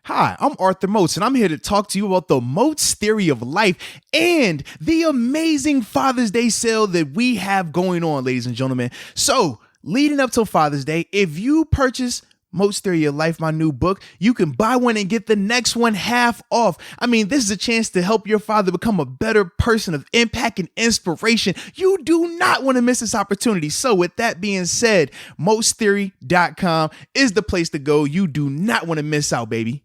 Hi, I'm Arthur Moats, and I'm here to talk to you about the Moats theory of life and the amazing Father's Day sale that we have going on, ladies and gentlemen. So, leading up till Father's Day, if you purchase Moats Theory of Life, my new book, you can buy one and get the next one half off. I mean, this is a chance to help your father become a better person of impact and inspiration. You do not want to miss this opportunity. So with that being said, moatstheory.com is the place to go. You do not want to miss out, baby.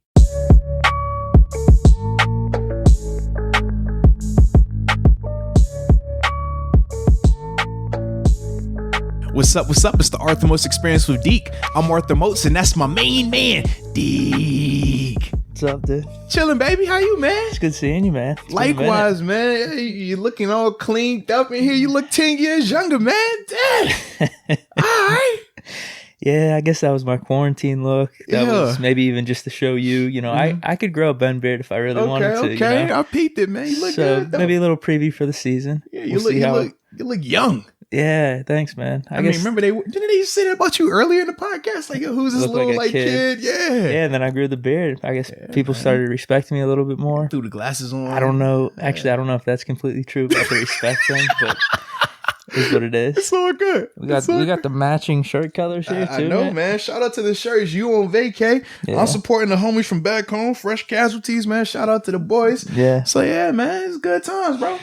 What's up? It's the Arthur Moats Experience with Deke. I'm Arthur Moats, and that's my main man, Deke. What's up, dude? Chilling, baby. How you, man? It's good seeing you, man. Likewise, man. You're looking all cleaned up in here. You look 10 years younger, man. Damn. All right. Yeah, I guess that was my quarantine look. That was maybe even just to show you, I could grow a bun beard if I really wanted to. Okay, I peeped it, man. You look good, though. Maybe a little preview for the season. Yeah, you look young. Yeah, thanks, man. I guess, remember didn't they say that about you earlier in the podcast? Like, who's this little kid? Yeah. Yeah, and then I grew the beard. I guess people started respecting me a little bit more. Threw the glasses on. I don't know. Actually, I don't know if that's completely true about the respect thing, but it's what it is. It's all good. We got the matching shirt colors here too. I know, man. Shout out to the shirts. You on vacay. Yeah. I'm supporting the homies from back home. Fresh Casualties, man. Shout out to the boys. Yeah. So yeah, man, it's good times, bro.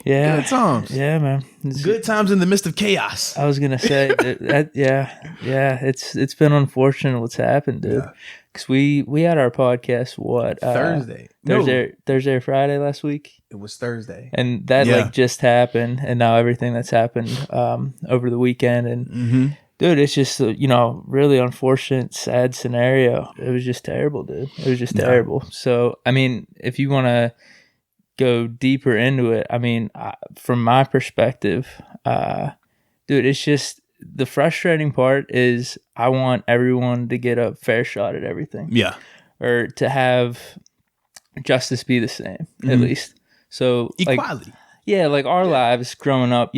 Yeah. Good times. Yeah, man. Good times in the midst of chaos. I was gonna say it's been unfortunate what's happened, dude. Because we had our podcast Thursday or Friday last week. It was Thursday, and that just happened, and now everything that's happened over the weekend, and dude, it's just really unfortunate, sad scenario. It was just terrible, dude. It was just terrible. So I mean, if you want to go deeper into it, I mean, from my perspective, dude, it's just the frustrating part is I want everyone to get a fair shot at everything. Yeah. Or to have justice be the same, at least. So equality. Like our lives growing up,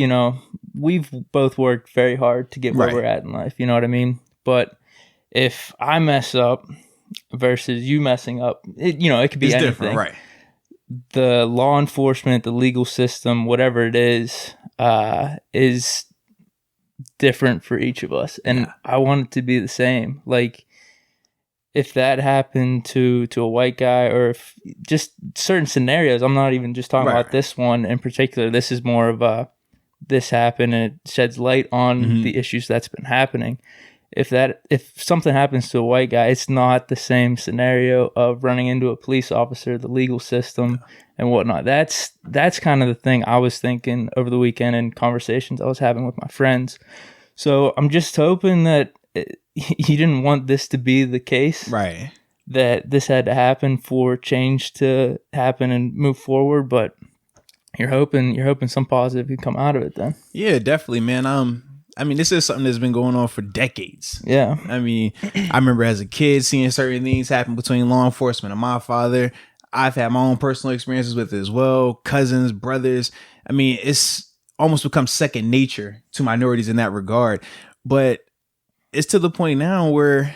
we've both worked very hard to get where we're at in life. You know what I mean? But if I mess up versus you messing up, it could be anything. Different, right? The law enforcement, the legal system, whatever it is different for each of us. And I want it to be the same. Like, if that happened to a white guy, or if just certain scenarios, I'm not even just talking about this one in particular. This is more of this happened and it sheds light on the issues that's been happening. If something happens to a white guy, it's not the same scenario of running into a police officer, the legal system, and whatnot. That's kind of the thing I was thinking over the weekend in conversations I was having with my friends. So I'm just hoping that you didn't want this to be the case, right? That this had to happen for change to happen and move forward, but you're hoping some positive can come out of it. Then, yeah, definitely, man. I mean, this is something that's been going on for decades. Yeah. I mean, I remember as a kid seeing certain things happen between law enforcement and my father. I've had my own personal experiences with it as well. Cousins, brothers. I mean, it's almost become second nature to minorities in that regard. But it's to the point now where,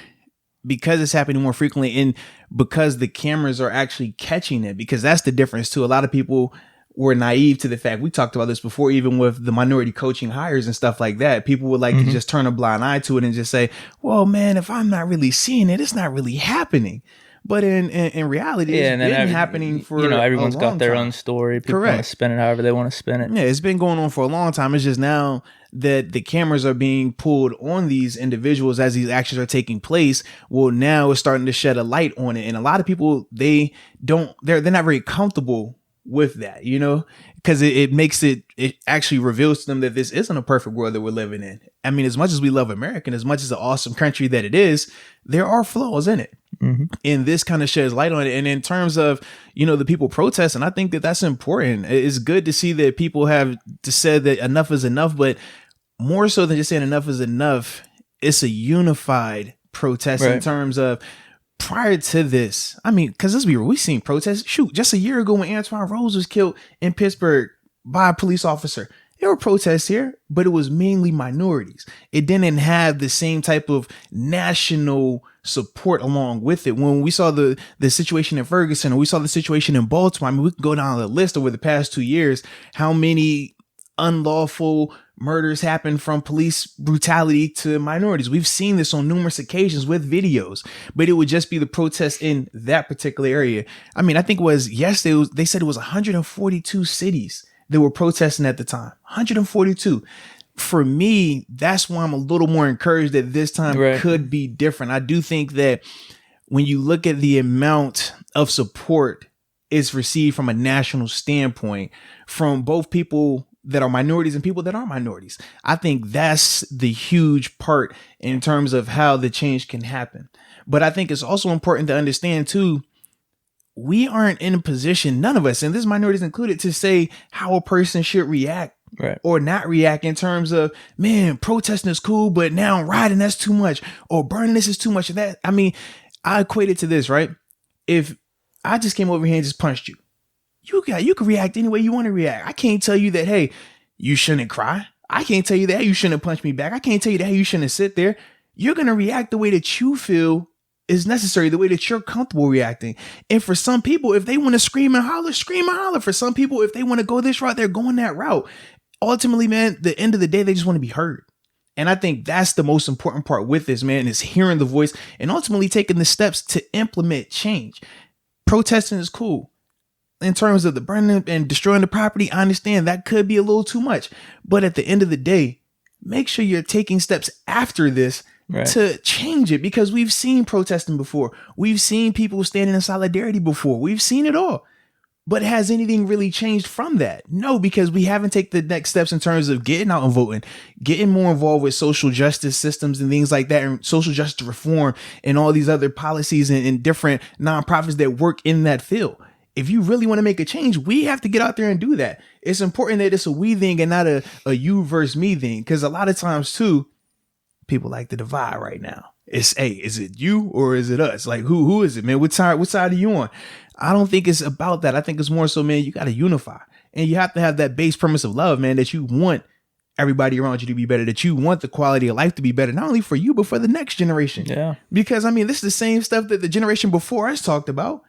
because it's happening more frequently and because the cameras are actually catching it, because that's the difference too. A lot of people were naive to the fact, we talked about this before, even with the minority coaching hires and stuff like that. People would like to just turn a blind eye to it and just say, well, man, if I'm not really seeing it, it's not really happening. But in reality, it's been happening for everyone's a long got their time. own story. People want to spin it however they want to spin it. Yeah, it's been going on for a long time. It's just now that the cameras are being pulled on these individuals as these actions are taking place. Well, now it's starting to shed a light on it. And a lot of people, they're not very comfortable with that, because it makes it actually reveals to them that this isn't a perfect world that we're living in. I mean, as much as we love America, and as much as an awesome country that it is, there are flaws in it. And this kind of sheds light on it. And in terms of, the people protesting, I think that that's important. It's good to see that people have said that enough is enough, but more so than just saying enough is enough, it's a unified protest in terms of, prior to this, I mean, because let's be real, we've seen protests. Shoot, just a year ago when Antoine Rose was killed in Pittsburgh by a police officer, there were protests here, but it was mainly minorities. It didn't have the same type of national support along with it. When we saw the situation in Ferguson, or we saw the situation in Baltimore, I mean, we can go down the list over the past 2 years, how many unlawful murders happen from police brutality to minorities. We've seen this on numerous occasions with videos, but it would just be the protests in that particular area. I mean, I think it was yesterday, they said it was 142 cities that were protesting at the time. 142. For me, that's why I'm a little more encouraged that this time could be different. I do think that when you look at the amount of support it's received from a national standpoint from both people that are minorities and people that aren't minorities, I think that's the huge part in terms of how the change can happen. But I think it's also important to understand too, we aren't in a position, none of us, and this minorities included, to say how a person should react or not react in terms of, man, protesting is cool, but now rioting, that's too much, or burning, this is too much of that. I mean, I equate it to this, right? If I just came over here and just punched you, you can react any way you want to react. I can't tell you that, hey, you shouldn't cry. I can't tell you that, hey, you shouldn't punch me back. I can't tell you that, hey, you shouldn't sit there. You're going to react the way that you feel is necessary, the way that you're comfortable reacting. And for some people, if they want to scream and holler, scream and holler. For some people, if they want to go this route, they're going that route. Ultimately, man, the end of the day, they just want to be heard. And I think that's the most important part with this, man, is hearing the voice and ultimately taking the steps to implement change. Protesting is cool. In terms of the burning and destroying the property, I understand that could be a little too much. But at the end of the day, make sure you're taking steps after this to change it, because we've seen protesting before. We've seen people standing in solidarity before. We've seen it all. But has anything really changed from that? No, because we haven't taken the next steps in terms of getting out and voting, getting more involved with social justice systems and things like that, and social justice reform and all these other policies and different nonprofits that work in that field. If you really want to make a change, we have to get out there and do that. It's important that it's a we thing and not a you versus me thing. Because a lot of times too, people like to divide right now. It's, hey, is it you or is it us? Like, who is it, man? What side are you on? I don't think it's about that. I think it's more so, man, you got to unify. And you have to have that base premise of love, man, that you want everybody around you to be better, that you want the quality of life to be better, not only for you, but for the next generation. Yeah. Because, I mean, this is the same stuff that the generation before us talked about.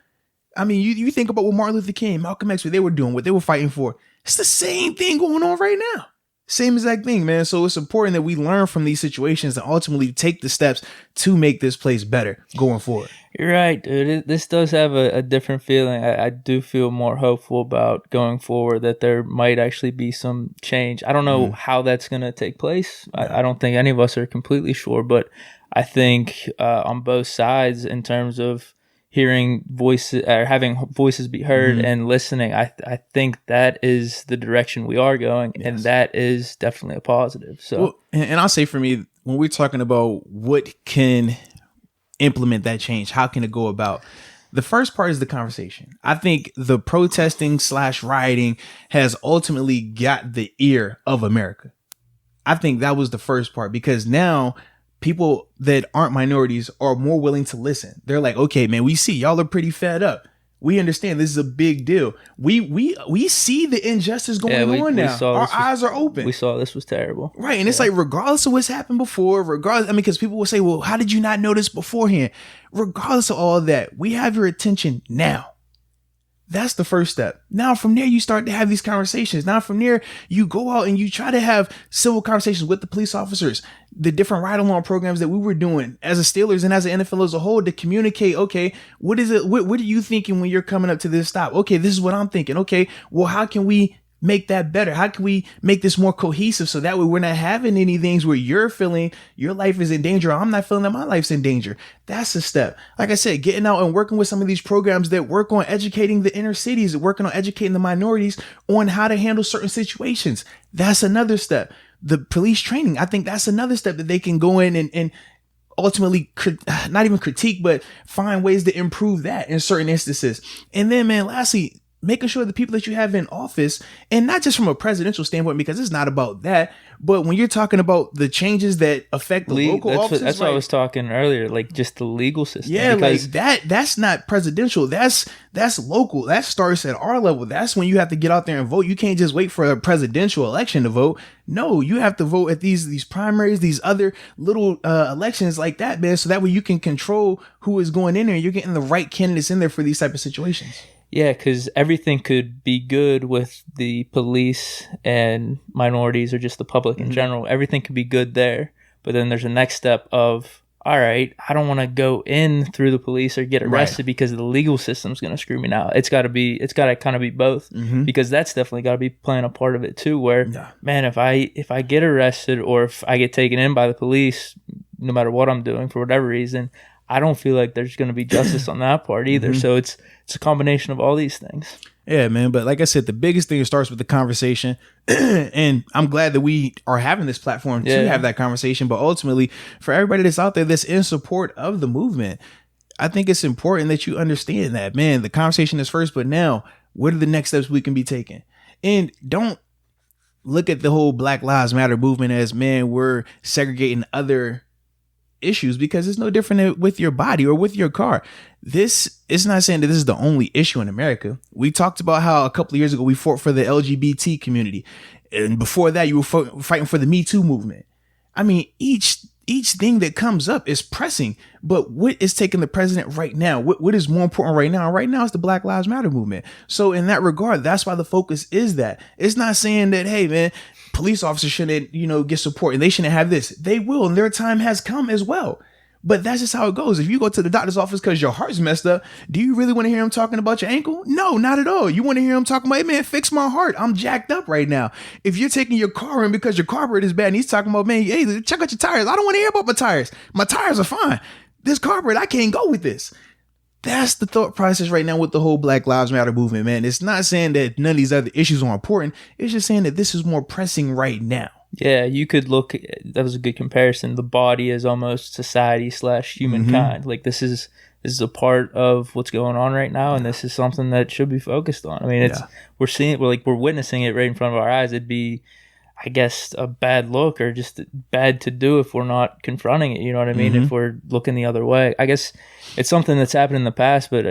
I mean, you think about what Martin Luther King, Malcolm X, what they were doing, what they were fighting for. It's the same thing going on right now. Same exact thing, man. So it's important that we learn from these situations and ultimately take the steps to make this place better going forward. You're right, dude. This does have a different feeling. I do feel more hopeful about going forward, that there might actually be some change. I don't know how that's going to take place. I don't think any of us are completely sure, but I think on both sides, in terms of hearing voices or having voices be heard and listening, I think that is the direction we are going. Yes. And that is definitely a positive. So, well, and I'll say for me, when we're talking about what can implement that change, how can it go about? The first part is the conversation. I think the protesting / rioting has ultimately got the ear of America. I think that was the first part, because now people that aren't minorities are more willing to listen. They're like, okay, man, we see y'all are pretty fed up. We understand this is a big deal. We see the injustice going on now. Our eyes are open. We saw this was terrible. Right. And it's like, regardless of what's happened before, regardless, I mean, because people will say, well, how did you not notice beforehand? Regardless of all of that, we have your attention now. That's the first step. Now, from there, you start to have these conversations. Now, from there, you go out and you try to have civil conversations with the police officers, the different ride-along programs that we were doing as a Steelers and as an NFL as a whole, to communicate, okay, what is it? What are you thinking when you're coming up to this stop? Okay, this is what I'm thinking. Okay, well, how can we make that better? How can we make this more cohesive so that way we're not having any things where you're feeling your life is in danger, or I'm not feeling that my life's in danger? That's a step. Like I said, getting out and working with some of these programs that work on educating the inner cities, working on educating the minorities on how to handle certain situations. That's another step. The police training, I think that's another step that they can go in and ultimately not even critique, but find ways to improve that in certain instances. And then, man, lastly, making sure the people that you have in office, and not just from a presidential standpoint, because it's not about that, but when you're talking about the changes that affect the local offices, that's what I was talking earlier, like just the legal system. Yeah, like that's not presidential. That's local. That starts at our level. That's when you have to get out there and vote. You can't just wait for a presidential election to vote. No, you have to vote at these primaries, these other little elections like that, man. So that way you can control who is going in there. You're getting the right candidates in there for these type of situations. Yeah, because everything could be good with the police and minorities or just the public in general. Everything could be good there. But then there's a next step of, all right, I don't want to go in through the police or get arrested because the legal system's going to screw me now. It's got to kind of be both, because that's definitely got to be playing a part of it too, where, man, if I get arrested or if I get taken in by the police, no matter what I'm doing for whatever reason, I don't feel like there's going to be justice on that part either. So it's a combination of all these things. Yeah, man. But like I said, the biggest thing starts with the conversation. And I'm glad that we are having this platform to have that conversation. But ultimately, for everybody that's out there that's in support of the movement, I think it's important that you understand that, man, the conversation is first. But now, what are the next steps we can be taking? And don't look at the whole Black Lives Matter movement as, man, we're segregating other issues, because it's no different with your body or with your car. This is not saying that this is the only issue in America. We talked about how a couple of years ago we fought for the LGBT community, and before that you were fighting for the Me Too movement. I mean, each thing that comes up is pressing, but what is taking the president right now? What is more important right now? Right now, it's the Black Lives Matter movement. So in that regard, that's why the focus is that. It's not saying that, hey, man, police officers shouldn't, get support and they shouldn't have this. They will, and their time has come as well. But that's just how it goes. If you go to the doctor's office because your heart's messed up, do you really want to hear him talking about your ankle? No, not at all. You want to hear him talking about, hey, man, fix my heart. I'm jacked up right now. If you're taking your car in because your carburetor is bad and he's talking about, man, hey, check out your tires. I don't want to hear about my tires. My tires are fine. This carburetor, I can't go with this. That's the thought process right now with the whole Black Lives Matter movement, man. It's not saying that none of these other issues are important. It's just saying that this is more pressing right now. Yeah, you could look, that was a good comparison. The body is almost society/humankind. Like this is a part of what's going on right now, and this is something that should be focused on. I mean, we're witnessing it right in front of our eyes. It'd be, I guess, a bad look or just bad to do if we're not confronting it. You know what I mean? If we're looking the other way, I guess it's something that's happened in the past, but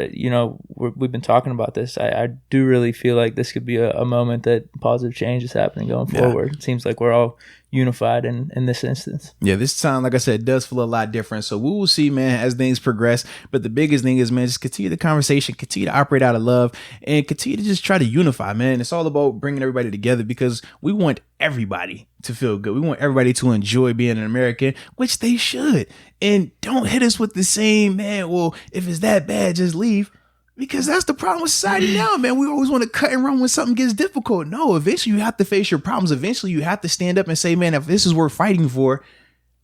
we've been talking about this. I do really feel like this could be a moment that positive change is happening going forward. It seems like we're all unified in this instance. Yeah, this time, like I said, does feel a lot different. So we will see, man, as things progress. But the biggest thing is, man, just continue the conversation, continue to operate out of love, and continue to just try to unify, man. It's all about bringing everybody together because we want everybody to feel good. We want everybody to enjoy being an American, which they should. And don't hit us with the same, man, well, if it's that bad, just leave. Because that's the problem with society now, man. We always want to cut and run when something gets difficult. No, eventually you have to face your problems. Eventually you have to stand up and say, man, if this is worth fighting for,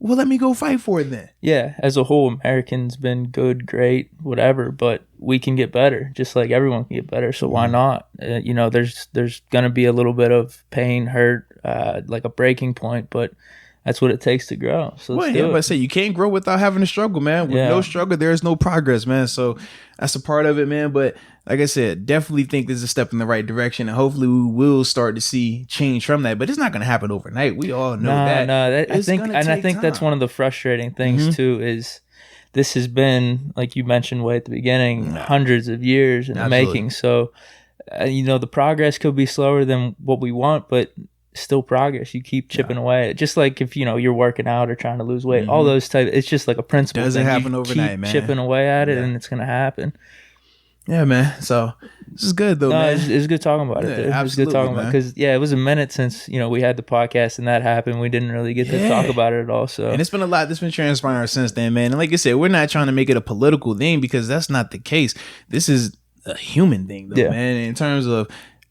well, let me go fight for it then. Yeah, as a whole, Americans been good, great, whatever, but we can get better, just like everyone can get better. So why not? There's going to be a little bit of pain, hurt, like a breaking point, but that's what it takes to grow. So but I say you can't grow without having a struggle, man. With no struggle, there is no progress, man. So that's a part of it, man. But like I said, definitely think this is a step in the right direction, and hopefully we will start to see change from that. But it's not going to happen overnight. We all know that. I think that's one of the frustrating things too. Is this has been, like you mentioned way at the beginning, hundreds of years in the making. So the progress could be slower than what we want, but still progress. You keep chipping away, just like if you're working out or trying to lose weight, all those type. It's just like a principle. Doesn't happen overnight, keep man. Chipping away at it, and it's gonna happen. Yeah, man. So this is good though, man. It's good talking about it. It was good talking about it because it was a minute since we had the podcast and that happened. We didn't really get to talk about it at all. So and it's been a lot that's been transpiring since then, man. And like I said, we're not trying to make it a political thing because that's not the case. This is a human thing, though, man. In terms of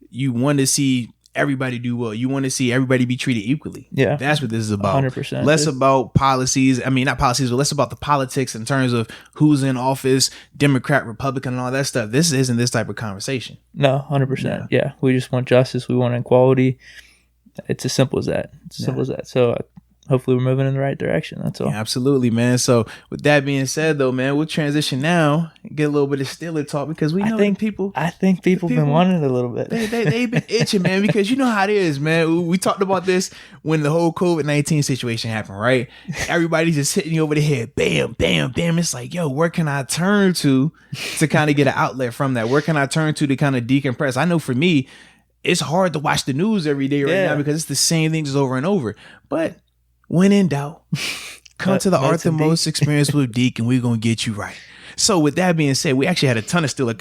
you want to see everybody do well. You want to see everybody be treated equally. Yeah. That's what this is about. 100%. Less about policies. I mean, not policies, but less about the politics in terms of who's in office, Democrat, Republican, and all that stuff. This isn't this type of conversation. No, 100%. Yeah. We just want justice. We want equality. It's as simple as that. So hopefully we're moving in the right direction. That's all. Yeah, absolutely, man. So with that being said, though, man, we'll transition now and get a little bit of Steeler talk because we know people. I think people been wanting it a little bit. They've been itching, man, because you know how it is, man. We talked about this when the whole COVID-19 situation happened, right? Everybody's just hitting you over the head. Bam, bam, bam. It's like, yo, where can I turn to kind of get an outlet from that? Where can I turn to kind of decompress? I know for me, it's hard to watch the news every day now because it's the same thing just over and over. But when in doubt, come to the Arthur Moats Experience with Deke, and we're going to get you right. So with that being said, we actually had a ton of Steeler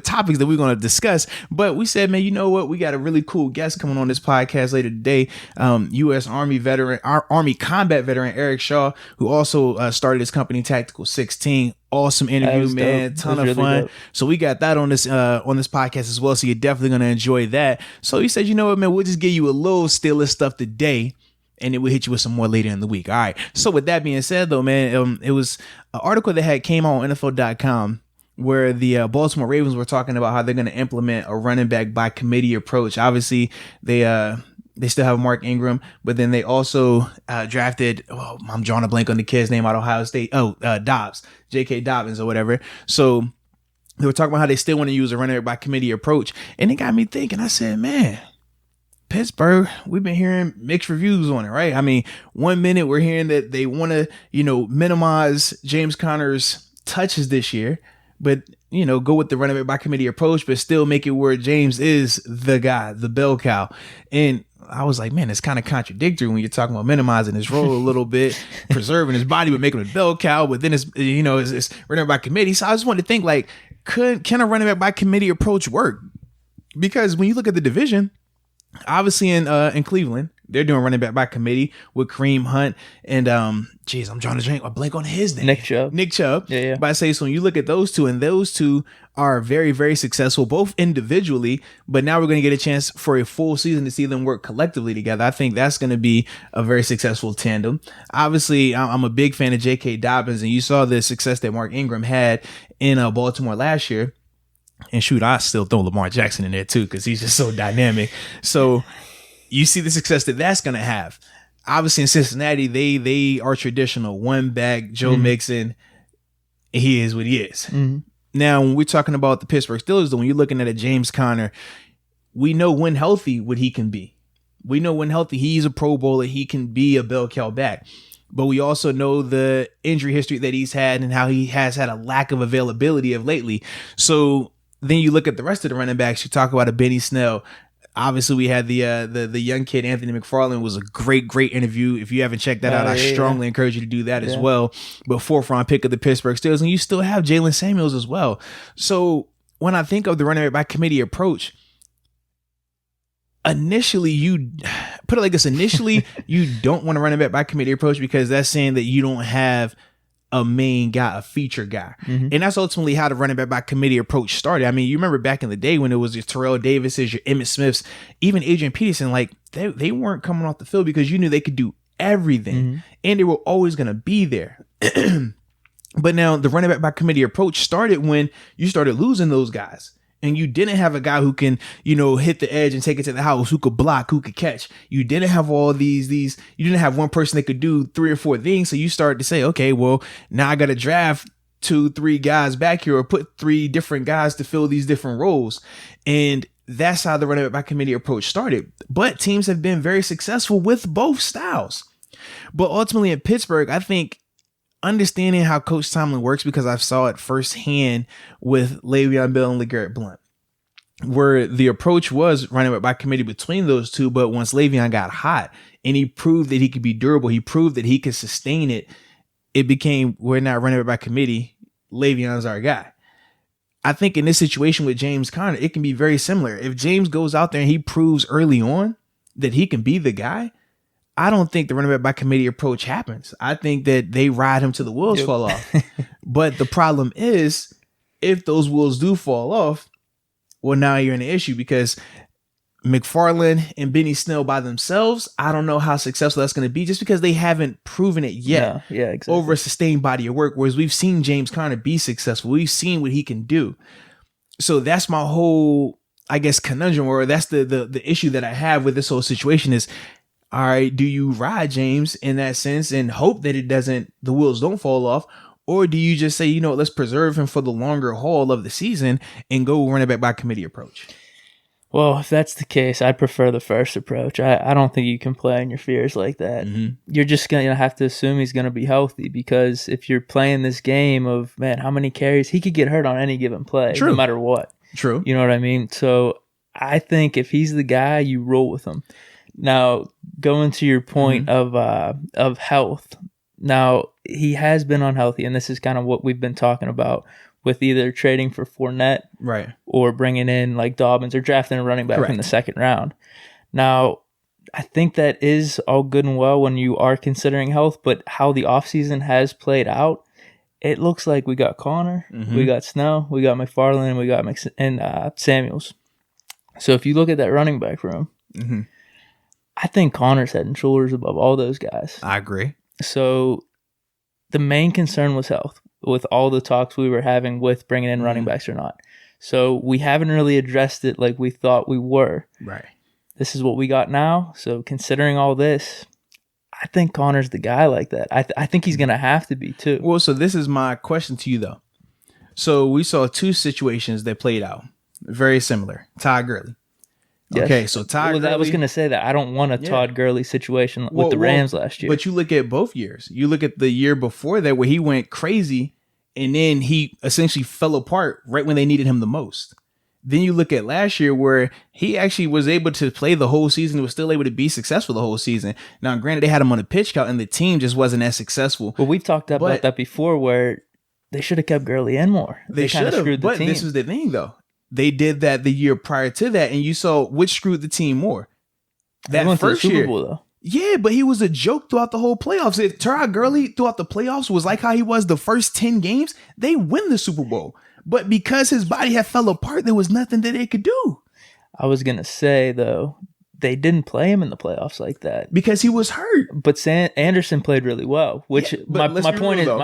topics that we're going to discuss. But we said, man, you know what? We got a really cool guest coming on this podcast later today. U.S. Army veteran, Army combat veteran Erik Shaw, who also started his company Tactical 16. Awesome interview, man. Ton of fun. Dope. So we got that on this podcast as well. So you're definitely going to enjoy that. So he said, you know what, man, we'll just give you a little Steeler stuff today, and then we'll hit you with some more later in the week. All right. So with that being said, though, man, it was an article that came out on NFL.com where the Baltimore Ravens were talking about how they're going to implement a running back by committee approach. Obviously, they still have Mark Ingram, but then they also drafted, I'm drawing a blank on the kid's name out of Ohio State. Dobbs, J.K. Dobbins or whatever. So they were talking about how they still want to use a running back by committee approach. And it got me thinking, I said, man, Pittsburgh, we've been hearing mixed reviews on it, right? I mean, 1 minute we're hearing that they want to, minimize James Conner's touches this year, but, go with the running back by committee approach, but still make it where James is the guy, the bell cow. And I was like, man, it's kind of contradictory when you're talking about minimizing his role a little bit, preserving his body, but making him a bell cow. But then it's running back by committee. So I just wanted to think, like, can a running back by committee approach work? Because when you look at the division, obviously in Cleveland, they're doing running back by committee with Kareem Hunt and I'm trying to drink a blank on his name. Nick Chubb. Yeah. But I say, so when you look at those two, and those two are very, very successful, both individually, but now we're going to get a chance for a full season to see them work collectively together. I think that's going to be a very successful tandem. Obviously, I'm a big fan of J.K. Dobbins, and you saw the success that Mark Ingram had in Baltimore last year. And shoot, I still throw Lamar Jackson in there too, because he's just so dynamic. So you see the success that that's going to have. Obviously in Cincinnati, they are traditional one back, Joe Mixon. He is what he is. Mm-hmm. Now, when we're talking about the Pittsburgh Steelers, though, when you're looking at a James Conner, we know when healthy what he can be. We know when healthy he's a Pro Bowler, he can be a bell cow back. But we also know the injury history that he's had and how he has had a lack of availability of lately. So then you look at the rest of the running backs. You talk about a Benny Snell. Obviously, we had the young kid, Anthony McFarland, was a great interview. If you haven't checked that out, I strongly encourage you to do that as well. But 4th round pick of the Pittsburgh Steelers, and you still have Jalen Samuels as well. So when I think of the running back by committee approach, initially you put it like this. Initially, you don't want to run it back by committee approach because that's saying that you don't have a main guy, a feature guy. Mm-hmm. And that's ultimately how the running back by committee approach started. I mean, you remember back in the day when it was your Terrell Davis's, your Emmitt Smiths, even Adrian Peterson, like they weren't coming off the field because you knew they could do everything and they were always going to be there. But now the running back by committee approach started when you started losing those guys. And you didn't have a guy who can, hit the edge and take it to the house, who could block, who could catch. You didn't have all these, you didn't have one person that could do 3 or 4 things. So you started to say, okay, well, now I got to draft 2-3 guys back here or put 3 different guys to fill these different roles. And that's how the running back by committee approach started. But teams have been very successful with both styles. But ultimately in Pittsburgh, I think understanding how Coach Tomlin works, because I saw it firsthand with Le'Veon Bell and LeGarrette Blount, where the approach was running by committee between those two. But once Le'Veon got hot and he proved that he could be durable, he proved that he could sustain it, it became, we're not running by committee, Le'Veon's our guy. I think in this situation with James Conner, it can be very similar. If James goes out there and he proves early on that he can be the guy, I don't think the running back by committee approach happens. I think that they ride him till the wheels fall off. But the problem is, if those wheels do fall off, well, now you're in an issue because McFarland and Benny Snell by themselves, I don't know how successful that's going to be just because they haven't proven it yet over a sustained body of work. Whereas we've seen James Conner be successful. We've seen what he can do. So that's my whole, I guess, conundrum, or that's the issue that I have with this whole situation is, All right, do you ride James in that sense and hope that the wheels don't fall off? Or do you just say, let's preserve him for the longer haul of the season and go running back by committee approach? Well, if that's the case, I prefer the first approach. I don't think you can play on your fears like that. Mm-hmm. You're just going to have to assume he's going to be healthy, because if you're playing this game of, man, how many carries? He could get hurt on any given play, True. no matter what. True. You know what I mean? So I think if he's the guy, you roll with him. Now, going to your point of health. Now, he has been unhealthy, and this is kind of what we've been talking about with either trading for Fournette, right, or bringing in like Dobbins, or drafting a running back Correct. in the second round. Now, I think that is all good and well when you are considering health, but how the offseason has played out, it looks like we got Connor, we got Snell, we got McFarland, we got Samuels. So if you look at that running back room, I think Connor's head and shoulders above all those guys. I agree. So the main concern was health, with all the talks we were having with bringing in running backs or not. So we haven't really addressed it like we thought we were. Right. This is what we got now. So considering all this, I think Connor's the guy like that. I think he's going to have to be too. Well, so this is my question to you, though. So we saw two situations that played out very similar. Todd Gurley. Yes. Okay, so Todd Gurley. I was going to say that. I don't want a Todd Gurley situation with the Rams last year. But you look at both years. You look at the year before that where he went crazy and then he essentially fell apart right when they needed him the most. Then you look at last year where he actually was able to play the whole season, was still able to be successful the whole season. Now, granted, they had him on a pitch count and the team just wasn't as successful. Well, we've talked about that before, where they should have kept Gurley in more. They should have, but this was the thing, though. They did that the year prior to that, and you saw which screwed the team more. That first year, Super Bowl, though. Yeah, but he was a joke throughout the whole playoffs. If Todd Gurley throughout the playoffs was like how he was the first 10 games, they win the Super Bowl. But because his body had fell apart, there was nothing that they could do. I was going to say, though, they didn't play him in the playoffs like that because he was hurt. But Anderson played really well, which my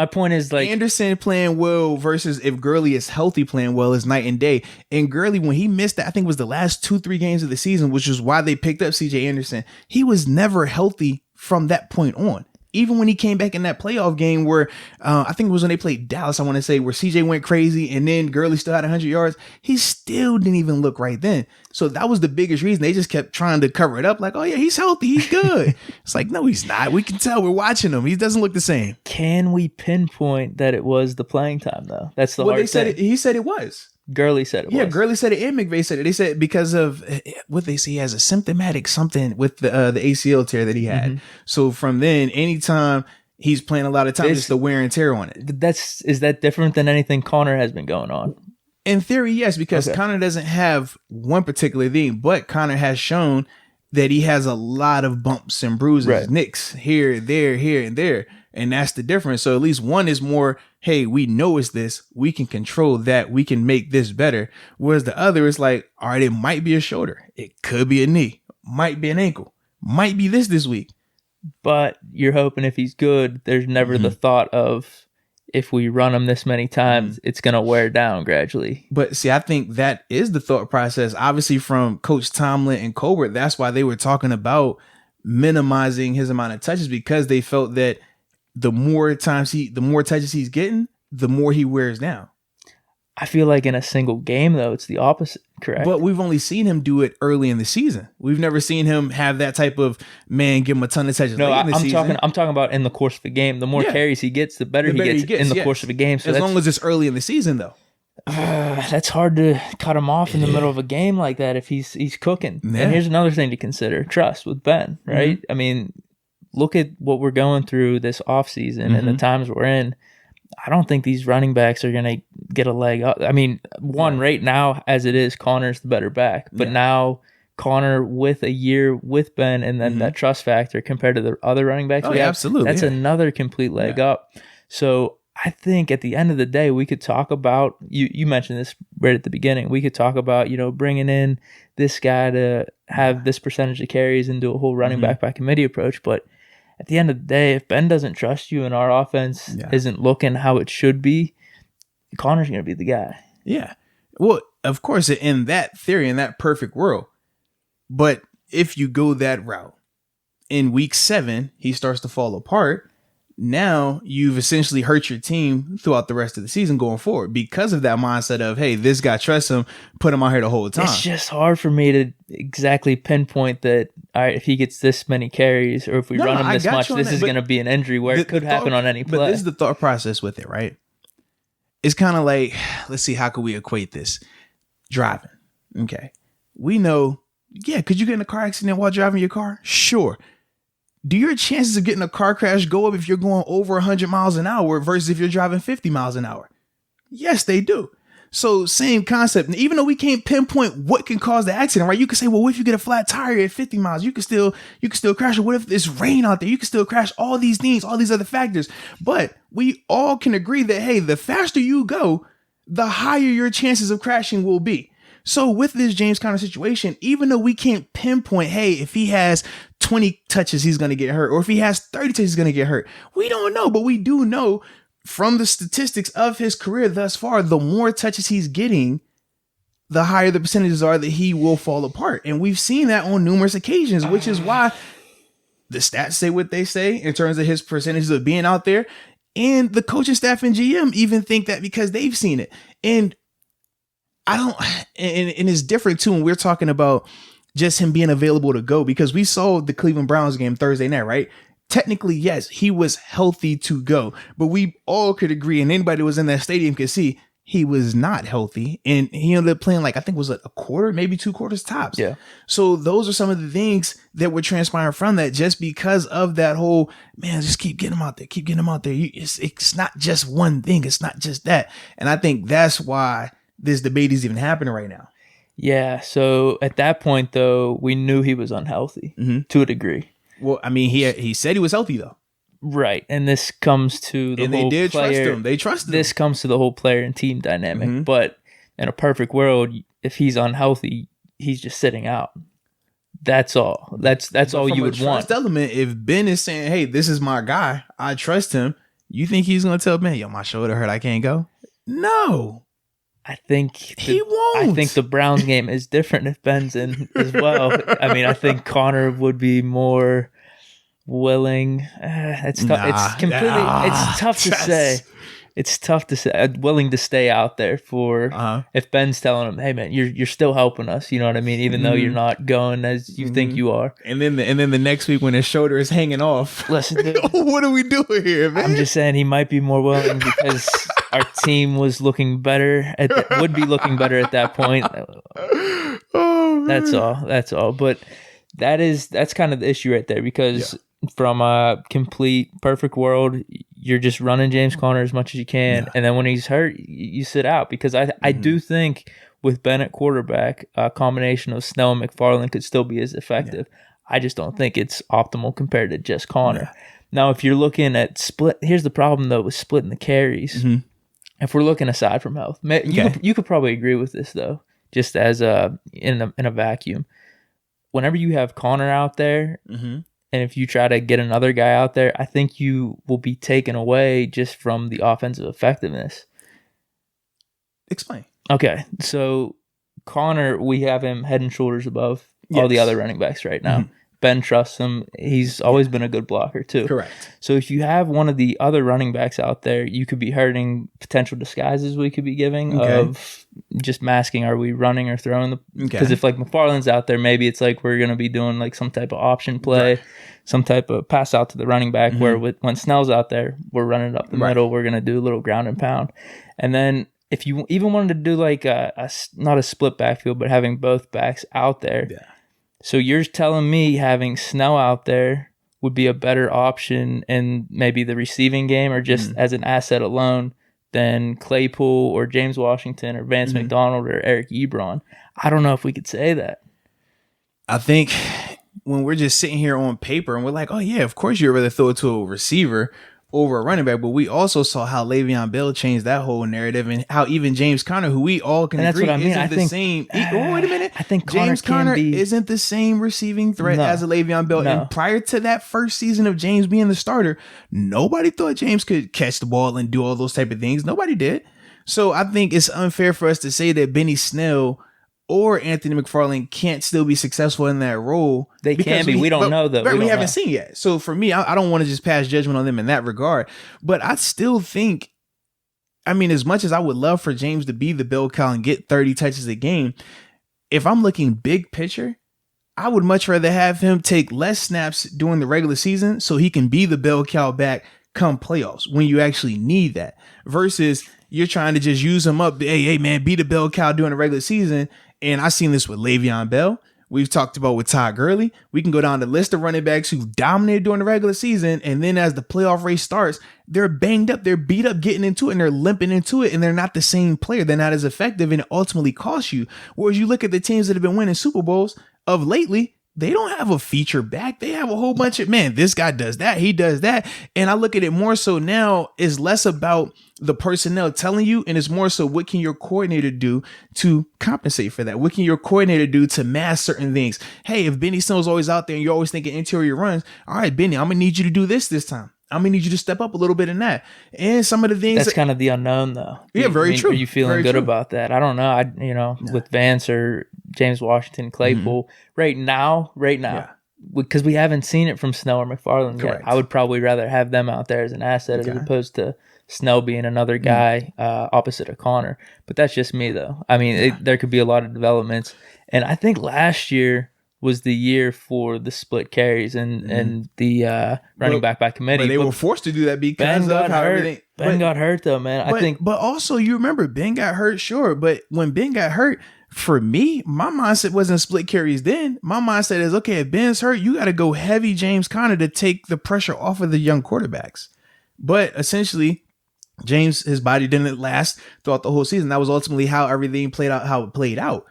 point is like Anderson playing well versus if Gurley is healthy playing well is night and day. And Gurley, when he missed that, I think it was the last 2-3 games of the season, which is why they picked up CJ Anderson. He was never healthy from that point on. Even when he came back in that playoff game where I think it was when they played Dallas, I want to say, where CJ went crazy and then Gurley still had 100 yards, he still didn't even look right then. So that was the biggest reason. They just kept trying to cover it up like, oh, yeah, he's healthy. He's good. It's like, no, he's not. We can tell. We're watching him. He doesn't look the same. Can we pinpoint that it was the playing time, though? That's the hard thing. He said it was. Gurley said it was. Yeah, Gurley said it and McVay said it. They said because of what they say, he has a symptomatic something with the ACL tear that he had. So from then, anytime he's playing a lot of time, just the wear and tear on it. Is that different than anything Connor has been going on? In theory, yes, because Connor doesn't have one particular thing, but Connor has shown that he has a lot of bumps and bruises, nicks here, there, and there. And that's the difference. So at least one is more, hey, we know it's this. We can control that. We can make this better. Whereas the other is like, all right, it might be a shoulder. It could be a knee. Might be an ankle. Might be this week. But you're hoping if he's good, there's never the thought of if we run him this many times, it's going to wear down gradually. But see, I think that is the thought process. Obviously from Coach Tomlin and Colbert, that's why they were talking about minimizing his amount of touches, because they felt that the more touches he's getting, the more he wears down. I feel like in a single game, though, it's the opposite, correct? But we've only seen him do it early in the season. We've never seen him have that type of, give him a ton of touches late in the season. I'm talking about in the course of the game. The more carries he gets, the better he gets in the course of the game. So as long as it's early in the season, though. That's hard to cut him off in the middle of a game like that if he's cooking. Yeah. And here's another thing to consider. Trust with Ben, right? I mean, look at what we're going through this offseason and the times we're in. I don't think these running backs are going to get a leg up. I mean, right now, as it is, Connor's the better back. But now Connor with a year with Ben and then that trust factor compared to the other running backs we have, absolutely. That's another complete leg up. So I think at the end of the day, we could talk about, you mentioned this right at the beginning, we could talk about, bringing in this guy to have this percentage of carries and do a whole running back by committee approach. But at the end of the day, if Ben doesn't trust you and our offense isn't looking how it should be, Connor's going to be the guy. Yeah. Well, of course, in that theory, in that perfect world. But if you go that route in week 7, he starts to fall apart. Now you've essentially hurt your team throughout the rest of the season going forward because of that mindset of, hey, this guy trusts him, put him out here the whole time. It's just hard for me to exactly pinpoint that, all right, if he gets this many carries or if we run him this much, this is going to be an injury where it could happen on any play. But this is the thought process with it, right? It's kind of like, let's see, how could we equate this? Driving. Okay. We know, could you get in a car accident while driving your car? Sure. Do your chances of getting a car crash go up if you're going over 100 miles an hour versus if you're driving 50 miles an hour? Yes, they do. So same concept. And even though we can't pinpoint what can cause the accident, right? You could say, well, what if you get a flat tire at 50 miles? You could still crash. Or what if it's rain out there? You could still crash. All these things, all these other factors. But we all can agree that, hey, the faster you go, the higher your chances of crashing will be. So with this James Conner situation, even though we can't pinpoint, hey, if he has 20 touches, he's going to get hurt, or if he has 30 touches, he's going to get hurt. We don't know, but we do know from the statistics of his career thus far, the more touches he's getting, the higher the percentages are that he will fall apart. And we've seen that on numerous occasions, which is why the stats say what they say in terms of his percentages of being out there. And the coaching staff and GM even think that because they've seen it. And and it's different too when we're talking about just him being available to go, because we saw the Cleveland Browns game Thursday night, right? Technically, yes, he was healthy to go, but we all could agree, and anybody who was in that stadium could see he was not healthy, and he ended up playing like, I think it was a quarter, maybe 2 quarters tops. Yeah. So those are some of the things that were transpiring from that, just because of that whole, man, just keep getting him out there, keep getting him out there. It's not just one thing. It's not just that. And I think that's why this debate is even happening right now. Yeah. So at that point, though, we knew he was unhealthy to a degree. Well, I mean, he said he was healthy, though. Right. And this comes to the whole player. Trust him. They trusted him. This comes to the whole player and team dynamic. But in a perfect world, if he's unhealthy, he's just sitting out. That's all. That's all you would want. Trust element, if Ben is saying, hey, this is my guy, I trust him, you think he's going to tell Ben, yo, my shoulder hurt, I can't go? No. I think he won't. I think the Browns game is different if Ben's in as well. I mean, I think Conner would be more willing. It's tough. It's completely. It's tough to say. It's tough to say. Willing to stay out there for if Ben's telling him, "Hey, man, you're still helping us." You know what I mean? Even though you're not going as you think you are. And then the next week when his shoulder is hanging off, listen, dude, what are we doing here, man? I'm just saying he might be more willing because our team was looking better. Would be looking better at that point. Oh, man. That's all. But that's kind of the issue right there, because from a complete perfect world, you're just running James Conner as much as you can, and then when he's hurt, you sit out, because I do think with Ben at quarterback, a combination of Snell and McFarland could still be as effective. I just don't think it's optimal compared to just Conner. Now, if you're looking at split, here's the problem though with splitting the carries. If we're looking aside from health, you could probably agree with this though, just as in a vacuum. Whenever you have Conner out there, and if you try to get another guy out there, I think you will be taken away just from the offensive effectiveness. Explain. Okay, so Conner, we have him head and shoulders above all the other running backs right now. Ben trusts him. He's always been a good blocker too. Correct. So if you have one of the other running backs out there, you could be hurting potential disguises we could be giving of just masking, are we running or throwing because if like McFarland's out there, maybe it's like we're going to be doing like some type of option play, some type of pass out to the running back, where when Snell's out there, we're running it up the middle, we're going to do a little ground and pound. And then if you even wanted to do like not a split backfield, but having both backs out there. Yeah. So you're telling me having Snell out there would be a better option in maybe the receiving game or just as an asset alone than Claypool or James Washington or Vance McDonald or Eric Ebron? I don't know if we could say that. I think when we're just sitting here on paper and we're like, oh yeah, of course you'd rather throw it to a receiver over a running back, but we also saw how Le'Veon Bell changed that whole narrative, and how even James Conner, who we all can agree isn't the same. Oh, wait a minute. I think James Conner isn't the same receiving threat as a Le'Veon Bell. And prior to that first season of James being the starter, nobody thought James could catch the ball and do all those type of things. Nobody did. So I think it's unfair for us to say that Benny Snell or Anthony McFarland can't still be successful in that role. They can be. We don't know, though. We haven't seen yet. So for me, I don't want to just pass judgment on them in that regard. But I still think, I mean, as much as I would love for James to be the bell cow and get 30 touches a game, if I'm looking big picture, I would much rather have him take less snaps during the regular season so he can be the bell cow back come playoffs when you actually need that, versus you're trying to just use him up. Hey, man, be the bell cow during the regular season. And I've seen this with Le'Veon Bell. We've talked about with Todd Gurley. We can go down the list of running backs who've dominated during the regular season. And then as the playoff race starts, they're banged up, they're beat up getting into it, and they're limping into it. And they're not the same player. They're not as effective, and it ultimately costs you. Whereas you look at the teams that have been winning Super Bowls of lately, they don't have a feature back. They have a whole bunch of, man, this guy does that, he does that. And I look at it more so now, it's less about the personnel telling you, and it's more so what can your coordinator do to compensate for that? What can your coordinator do to mask certain things? Hey, if Benny Snow's always out there and you're always thinking interior runs, all right, Benny, I'm going to need you to do this time. I'm going to need you to step up a little bit in that. And some of the things that's kind of the unknown, though. Yeah, very true. Are you feeling good about that? I don't know. With Vance or James Washington, Claypool, right now, because we haven't seen it from Snow or McFarland yet. I would probably rather have them out there as an asset as opposed to Snow being another guy opposite of Connor. But that's just me, though. I mean, there could be a lot of developments. And I think last year was the year for the split carries and the running back by committee. But they were forced to do that because of how everything. Ben got hurt, though, man. But also, you remember, Ben got hurt, sure. But when Ben got hurt, for me, my mindset wasn't split carries then. My mindset is, okay, if Ben's hurt, you got to go heavy James Conner to take the pressure off of the young quarterbacks. But essentially, James, his body didn't last throughout the whole season. That was ultimately how everything played out, how it played out.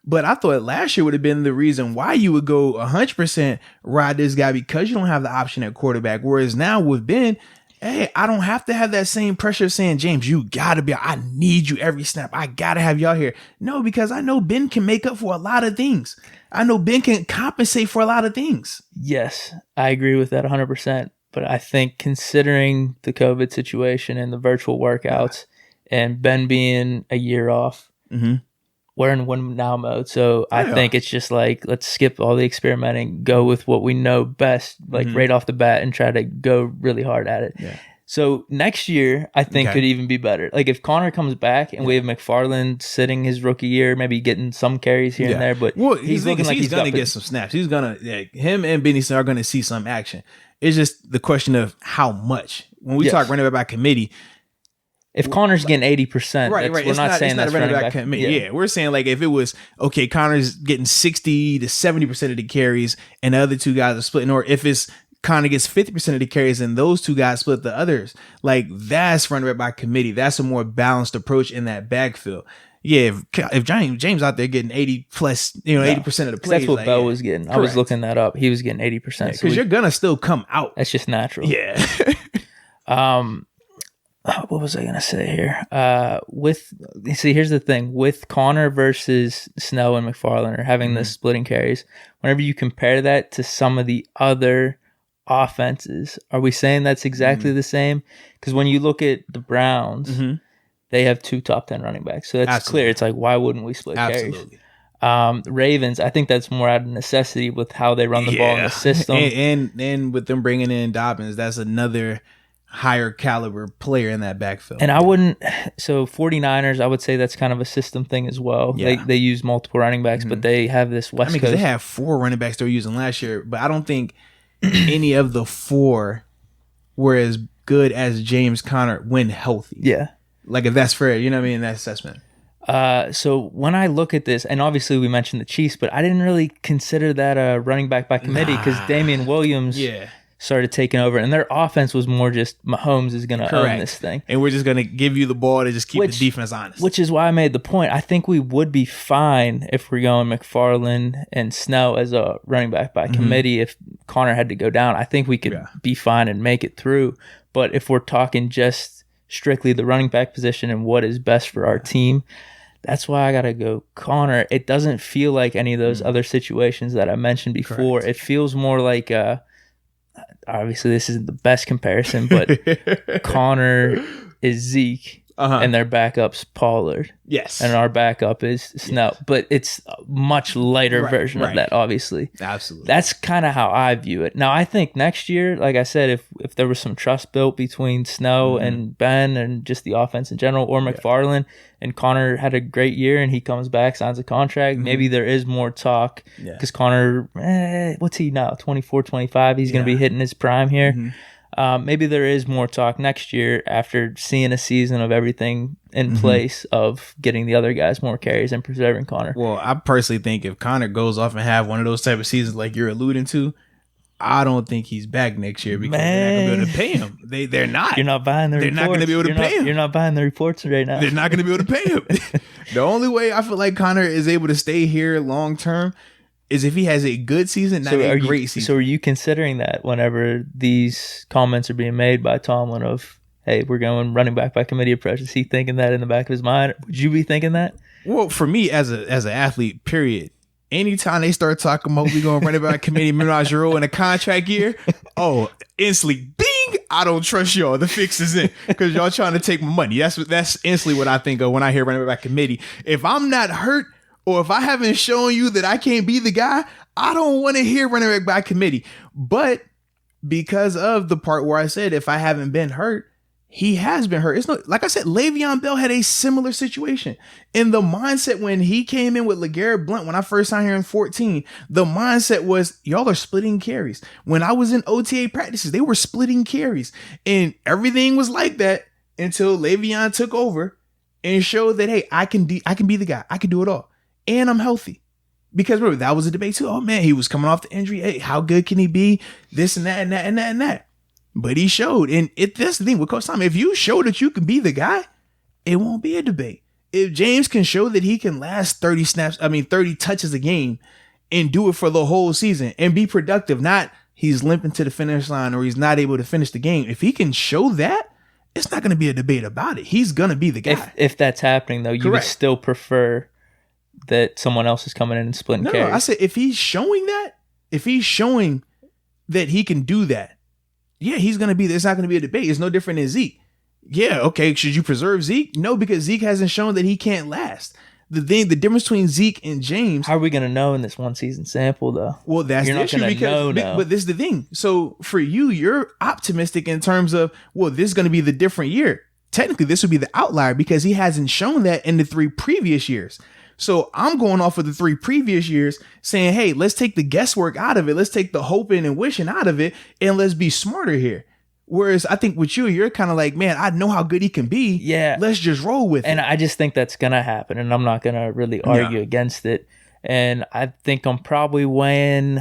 But I thought last year would have been the reason why you would go 100% ride this guy, because you don't have the option at quarterback. Whereas now with Ben, hey, I don't have to have that same pressure saying, James, you got to be, I need you every snap. I got to have you out here. No, because I know Ben can make up for a lot of things. I know Ben can compensate for a lot of things. Yes, I agree with that 100%. But I think considering the COVID situation and the virtual workouts and Ben being a year off, we're in win now mode. So I think it's just like, let's skip all the experimenting, go with what we know best, like right off the bat, and try to go really hard at it. Yeah. So next year, I think could even be better. Like if Connor comes back and we have McFarland sitting his rookie year, maybe getting some carries here and there, but he's looking like he's going to get some snaps. He's going to, him and Benny are going to see some action. It's just the question of how much. When we talk running back by committee, if Connor's getting 80%, right. We're not saying that's running back committee. Yeah, we're saying like if it was, okay, Connor's getting 60 to 70% of the carries and the other two guys are splitting, or if it's Connor gets 50% of the carries and those two guys split the others, like that's running back by committee. That's a more balanced approach in that backfield. Yeah, if James out there getting 80 plus, 80% of the plays. That's what Bell was getting. Correct. I was looking that up. He was getting 80%. Because you're going to still come out. That's just natural. Yeah. What was I going to say here? Here's the thing. With Connor versus Snell and McFarland or having the splitting carries, whenever you compare that to some of the other offenses, are we saying that's exactly the same? Because when you look at the Browns, they have 2 top 10 running backs. So that's clear. It's like, why wouldn't we split carries? Ravens, I think that's more out of necessity with how they run the ball in the system. And with them bringing in Dobbins, that's another higher caliber player in that backfield. And I wouldn't, so 49ers, I would say that's kind of a system thing as well. Yeah. They use multiple running backs, but they have this West Coast. Because they have 4 running backs they were using last year, but I don't think any of the 4 were as good as James Conner when healthy. Yeah. Like if that's fair, you know what I mean, that assessment. So when I look at this, and obviously we mentioned the Chiefs, but I didn't really consider that a running back by committee because Damian Williams started taking over, and their offense was more just Mahomes is going to own this thing. And we're just going to give you the ball to just keep the defense honest. Which is why I made the point. I think we would be fine if we're going McFarland and Snell as a running back by committee. If Connor had to go down, I think we could be fine and make it through. But if we're talking just strictly the running back position and what is best for our team, that's why I got to go Connor. It doesn't feel like any of those other situations that I mentioned before. Correct. It feels more like, obviously this isn't the best comparison, but Connor is Zeke and their backup's Pollard. Yes. And our backup is Snow. Yes. But it's a much lighter version of that, obviously. Absolutely. That's kind of how I view it. Now, I think next year, like I said, if there was some trust built between Snow and Ben and just the offense in general, or McFarland, and Connor had a great year and he comes back, signs a contract, maybe there is more talk. Because Connor, what's he now? 24, 25? He's going to be hitting his prime here. Maybe there is more talk next year after seeing a season of everything in place of getting the other guys more carries and preserving Connor. Well, I personally think if Connor goes off and have one of those type of seasons like you're alluding to, I don't think he's back next year because they're not going to be able to pay him. They're not. You're not buying the reports. They're not going to be able to pay him. You're not buying the reports right now. They're not going to be able to pay him. The only way I feel like Connor is able to stay here long term is if he has a good season, not a great season. So are you considering that whenever these comments are being made by Tomlin of, hey, we're going running back by committee approach? Is he thinking that in the back of his mind? Would you be thinking that? Well, for me as an athlete, period, anytime they start talking about we going running back committee menagerie in a contract year, instantly, bing, I don't trust y'all. The fix is in because y'all trying to take my money. That's instantly what I think of when I hear running back committee. If I'm not hurt, or if I haven't shown you that I can't be the guy, I don't want to hear running back by committee. But because of the part where I said if I haven't been hurt, he has been hurt. It's not like I said, Le'Veon Bell had a similar situation. In the mindset when he came in with LeGarrette Blount, when I first signed here in 2014, the mindset was y'all are splitting carries. When I was in OTA practices, they were splitting carries. And everything was like that until Le'Veon took over and showed that, hey, I can be the guy. I can do it all. And I'm healthy. Because remember, that was a debate too. Oh man, he was coming off the injury. Hey, how good can he be? This and that and that and that and that. But he showed. And that's the thing with Coach Tom. If you show that you can be the guy, it won't be a debate. If James can show that he can last 30 touches a game and do it for the whole season and be productive, not he's limping to the finish line or he's not able to finish the game. If he can show that, it's not going to be a debate about it. He's going to be the guy. If that's happening though, you would still prefer that someone else is coming in and splitting carries. No, I said if he's showing that he can do that, yeah, he's going to be, it's not going to be a debate. It's no different than Zeke. Yeah, okay, should you preserve Zeke? No, because Zeke hasn't shown that he can't last. The difference between Zeke and James. How are we going to know in this one season sample though? Well, that's the issue because, but this is the thing. So for you, you're optimistic in terms of, well, this is going to be the different year. Technically, this would be the outlier because he hasn't shown that in the 3 previous years. So I'm going off of the 3 previous years saying, hey, let's take the guesswork out of it. Let's take the hoping and wishing out of it. And let's be smarter here. Whereas I think with you, you're kind of like, man, I know how good he can be. Yeah. Let's just roll with it. And I just think that's going to happen. And I'm not going to really argue against it. And I think I'm probably weighing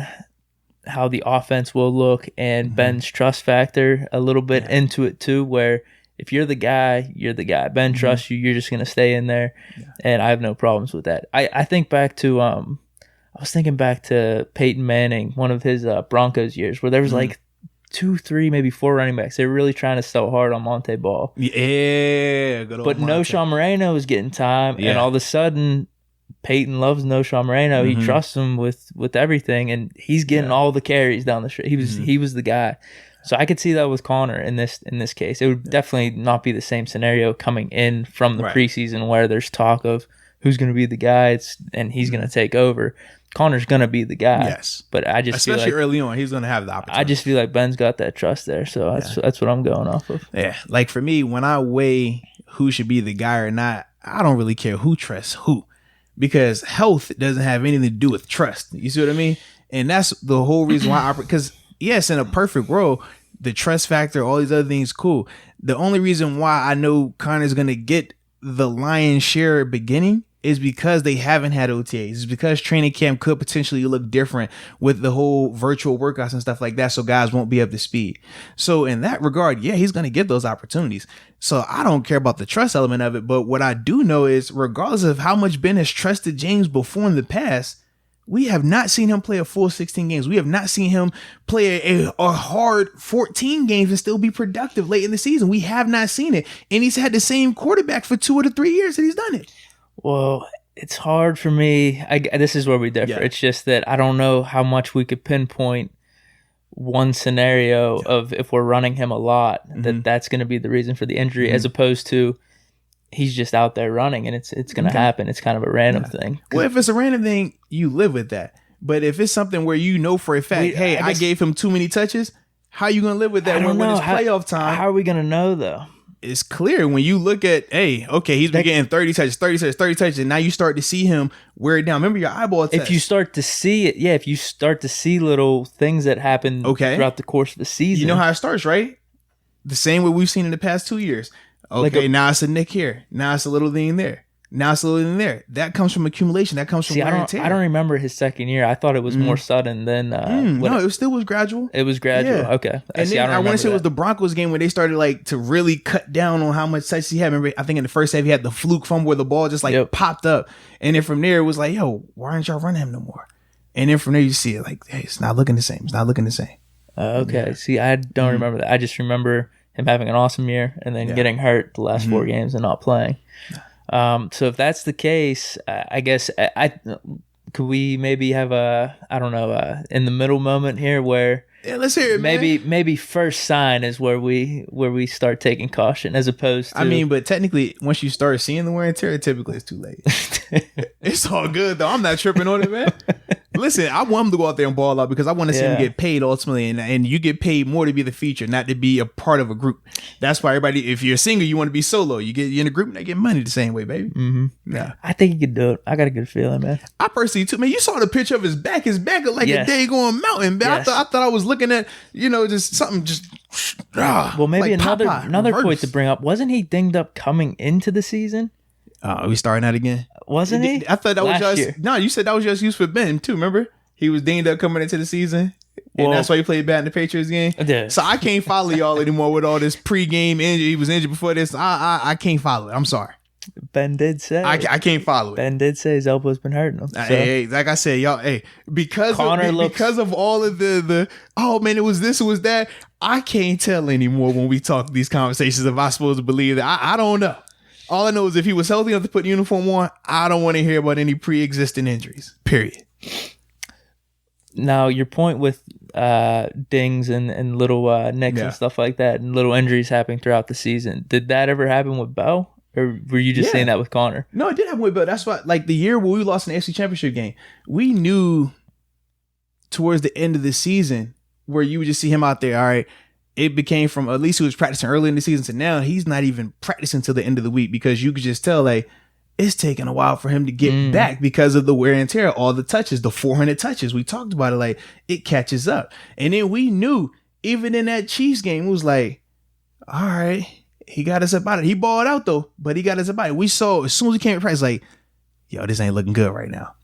how the offense will look and Ben's trust factor a little bit into it too, where if you're the guy, you're the guy. Ben trusts you. You're just going to stay in there. Yeah. And I have no problems with that. I think back to, I was thinking back to Peyton Manning, one of his Broncos years, where there was like 2, 3, maybe 4 running backs. They were really trying to sell hard on Monte Ball. Yeah. Good old but Monte. Knowshon Moreno was getting time. Yeah. And all of a sudden, Peyton loves Knowshon Moreno. He trusts him with everything. And he's getting all the carries down the street. He was the guy. So I could see that with Connor in this case. It would definitely not be the same scenario coming in from the preseason where there's talk of who's going to be the guy and he's going to take over. Connor's going to be the guy. Yes. But I just especially feel like, early on, he's going to have the opportunity. I just feel like Ben's got that trust there. So that's what I'm going off of. Yeah. Like for me, when I weigh who should be the guy or not, I don't really care who trusts who. Because health doesn't have anything to do with trust. You see what I mean? And that's the whole reason why because yes, in a perfect world, the trust factor, all these other things, cool. The only reason why I know Connor's going to get the lion's share beginning is because they haven't had OTAs. It's because training camp could potentially look different with the whole virtual workouts and stuff like that, so guys won't be up to speed. So in that regard, yeah, he's going to get those opportunities. So I don't care about the trust element of it, but what I do know is regardless of how much Ben has trusted James before in the past, we have not seen him play a full 16 games. We have not seen him play a hard 14 games and still be productive late in the season. We have not seen it. And he's had the same quarterback for 2 or 3 years that he's done it. Well, it's hard for me. This is where we differ. Yeah. It's just that I don't know how much we could pinpoint one scenario of if we're running him a lot, that's going to be the reason for the injury, as opposed to he's just out there running, and it's going to happen. It's kind of a random thing. Well, if it's a random thing, you live with that. But if it's something where you know for a fact, I gave him too many touches, how you going to live with that when it's playoff time? How are we going to know, though? It's clear when you look at, he's been getting 30 touches, and now you start to see him wear it down. Remember your eyeball test. If you start to see it, if you start to see little things that happen throughout the course of the season. You know how it starts, right? The same way we've seen in the past 2 years. Okay, now it's a nick here. Now it's a little thing there. Now it's a little thing there. That comes from accumulation. That comes from wear and tear. I don't remember his second year. I thought it was more sudden than... no, it still was gradual. It was gradual. Yeah. Okay. And then I want to say it was the Broncos game where they started to really cut down on how much touches he had. Remember, I think in the first half he had the fluke fumble where the ball just popped up. And then from there it was like, yo, why aren't y'all running him no more? And then from there you see it it's not looking the same. It's not looking the same. Okay. Yeah. See, I don't remember that. I just remember him having an awesome year and then getting hurt the last 4 games and not playing. So if that's the case, I guess could we maybe have in the middle moment here where let's hear it, maybe first sign is where we start taking caution as opposed to. But technically once you start seeing the wear and tear, typically it's too late. It's all good though. I'm not tripping on it, man. Listen, I want him to go out there and ball out because I want to see him get paid ultimately, and you get paid more to be the feature, not to be a part of a group. That's why everybody, if you're a single, you want to be solo. You get in a group and they get money the same way, baby. Mm-hmm. Yeah, I think he could do it. I got a good feeling, man. I personally too, man. You saw the picture of his back. His back looked like a daggone mountain, man. Yes. I thought I was looking at just something just. Well, maybe another point to bring up. Wasn't he dinged up coming into the season? Are we starting that again? Wasn't he? I thought that was just... No, you said that was just used for Ben, too, remember? He was dinged up coming into the season, and that's why he played bad in the Patriots game. Yeah. So I can't follow y'all anymore with all this pre-game injury. He was injured before this. I can't follow it. I'm sorry. Ben did say. I can't follow it. Ben did say his elbow's been hurting him. So. Hey, like I said, y'all, because of all of the oh, man, it was this, it was that, I can't tell anymore when we talk these conversations if I'm supposed to believe that. I don't know. All I know is if he was healthy enough to put the uniform on, I don't want to hear about any pre-existing injuries. Period. Now, your point with dings and little nicks and stuff like that and little injuries happening throughout the season, did that ever happen with Bo? Or were you just saying that with Connor? No, it did happen with Bo. That's why, the year where we lost in the AFC Championship game, we knew towards the end of the season where you would just see him out there, all right, it became from at least he was practicing early in the season to now he's not even practicing till the end of the week because you could just tell it's taking a while for him to get back because of the wear and tear, all the touches, the 400 touches. We talked about it, it catches up. And then we knew even in that Chiefs game, it was all right, he got us about it. He balled out though, but he got us about it. We saw as soon as he came to practice, yo, this ain't looking good right now.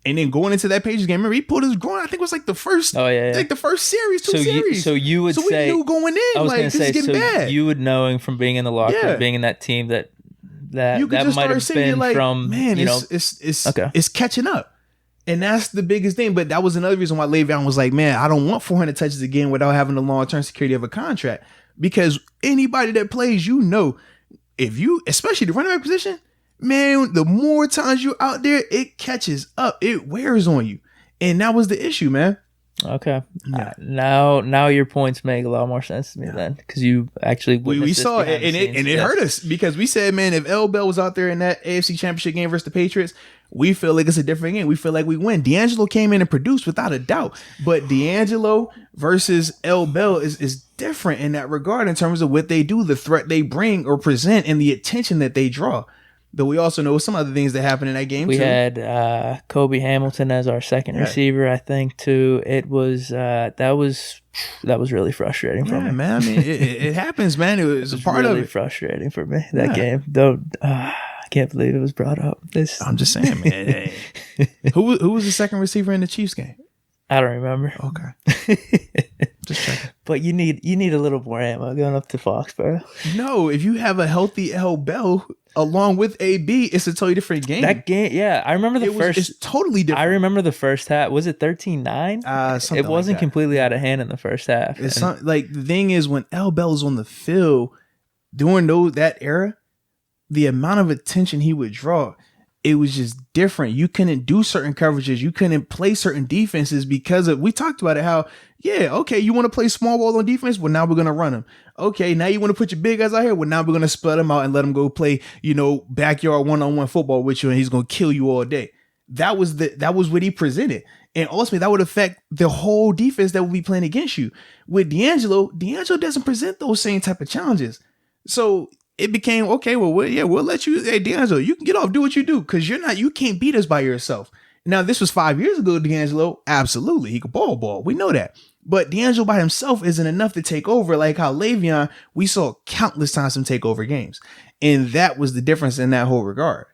And then going into that Patriots game, remember he pulled his groin. I think it was the first, the first series, series. You would say, we knew going in, I was this is getting bad. You would knowing from being in the locker room, being in that team that you could just might have been from, man, it's catching up. And that's the biggest thing. But that was another reason why Le'Veon was man, I don't want 400 touches again without having the long-term security of a contract. Because anybody that plays, if you, especially the running back position, man, the more times you're out there, it catches up. It wears on you. And that was the issue, man. Okay. Yeah. Now your points make a lot more sense to me then. Because you actually we saw it and it hurt us because we said, man, if L. Bell was out there in that AFC Championship game versus the Patriots, we feel like it's a different game. We feel like we win. D'Angelo came in and produced without a doubt. But D'Angelo versus L. Bell is different in that regard in terms of what they do, the threat they bring or present, and the attention that they draw. But we also know some other things that happened in that game. We had Kobe Hamilton as our second receiver, I think, too. It was that was really frustrating for me. Man. I mean, it happens, man. It was a part really of it. Frustrating for me that game. I can't believe it was brought up. I'm just saying, man. Who was the second receiver in the Chiefs game? I don't remember. Okay. Just checking. But you need a little more ammo going up to Foxborough. No, if you have a healthy L. Bell along with AB, it's a totally different game. That game, yeah. I remember it's totally different. I remember the first half. Was it 13-9? It wasn't completely out of hand in the first half. It's the thing is when L. Bell is on the field during that era, the amount of attention he would draw. it was just different. You couldn't do certain coverages. You couldn't play certain defenses because of, we talked about it, how, yeah, okay, you want to play small ball on defense? Well, now we're going to run them. Okay, now you want to put your big guys out here? Well, now we're going to split them out and let them go play, backyard one-on-one football with you, and he's going to kill you all day. That was what he presented. And ultimately, that would affect the whole defense that will be playing against you. With D'Angelo doesn't present those same type of challenges. So it became, okay, well, we'll let you, hey, D'Angelo, you can get off, do what you do, because you can't beat us by yourself. Now, this was 5 years ago, D'Angelo, absolutely, he could ball. We know that. But D'Angelo by himself isn't enough to take over, like how Le'Veon, we saw countless times him take over games. And that was the difference in that whole regard.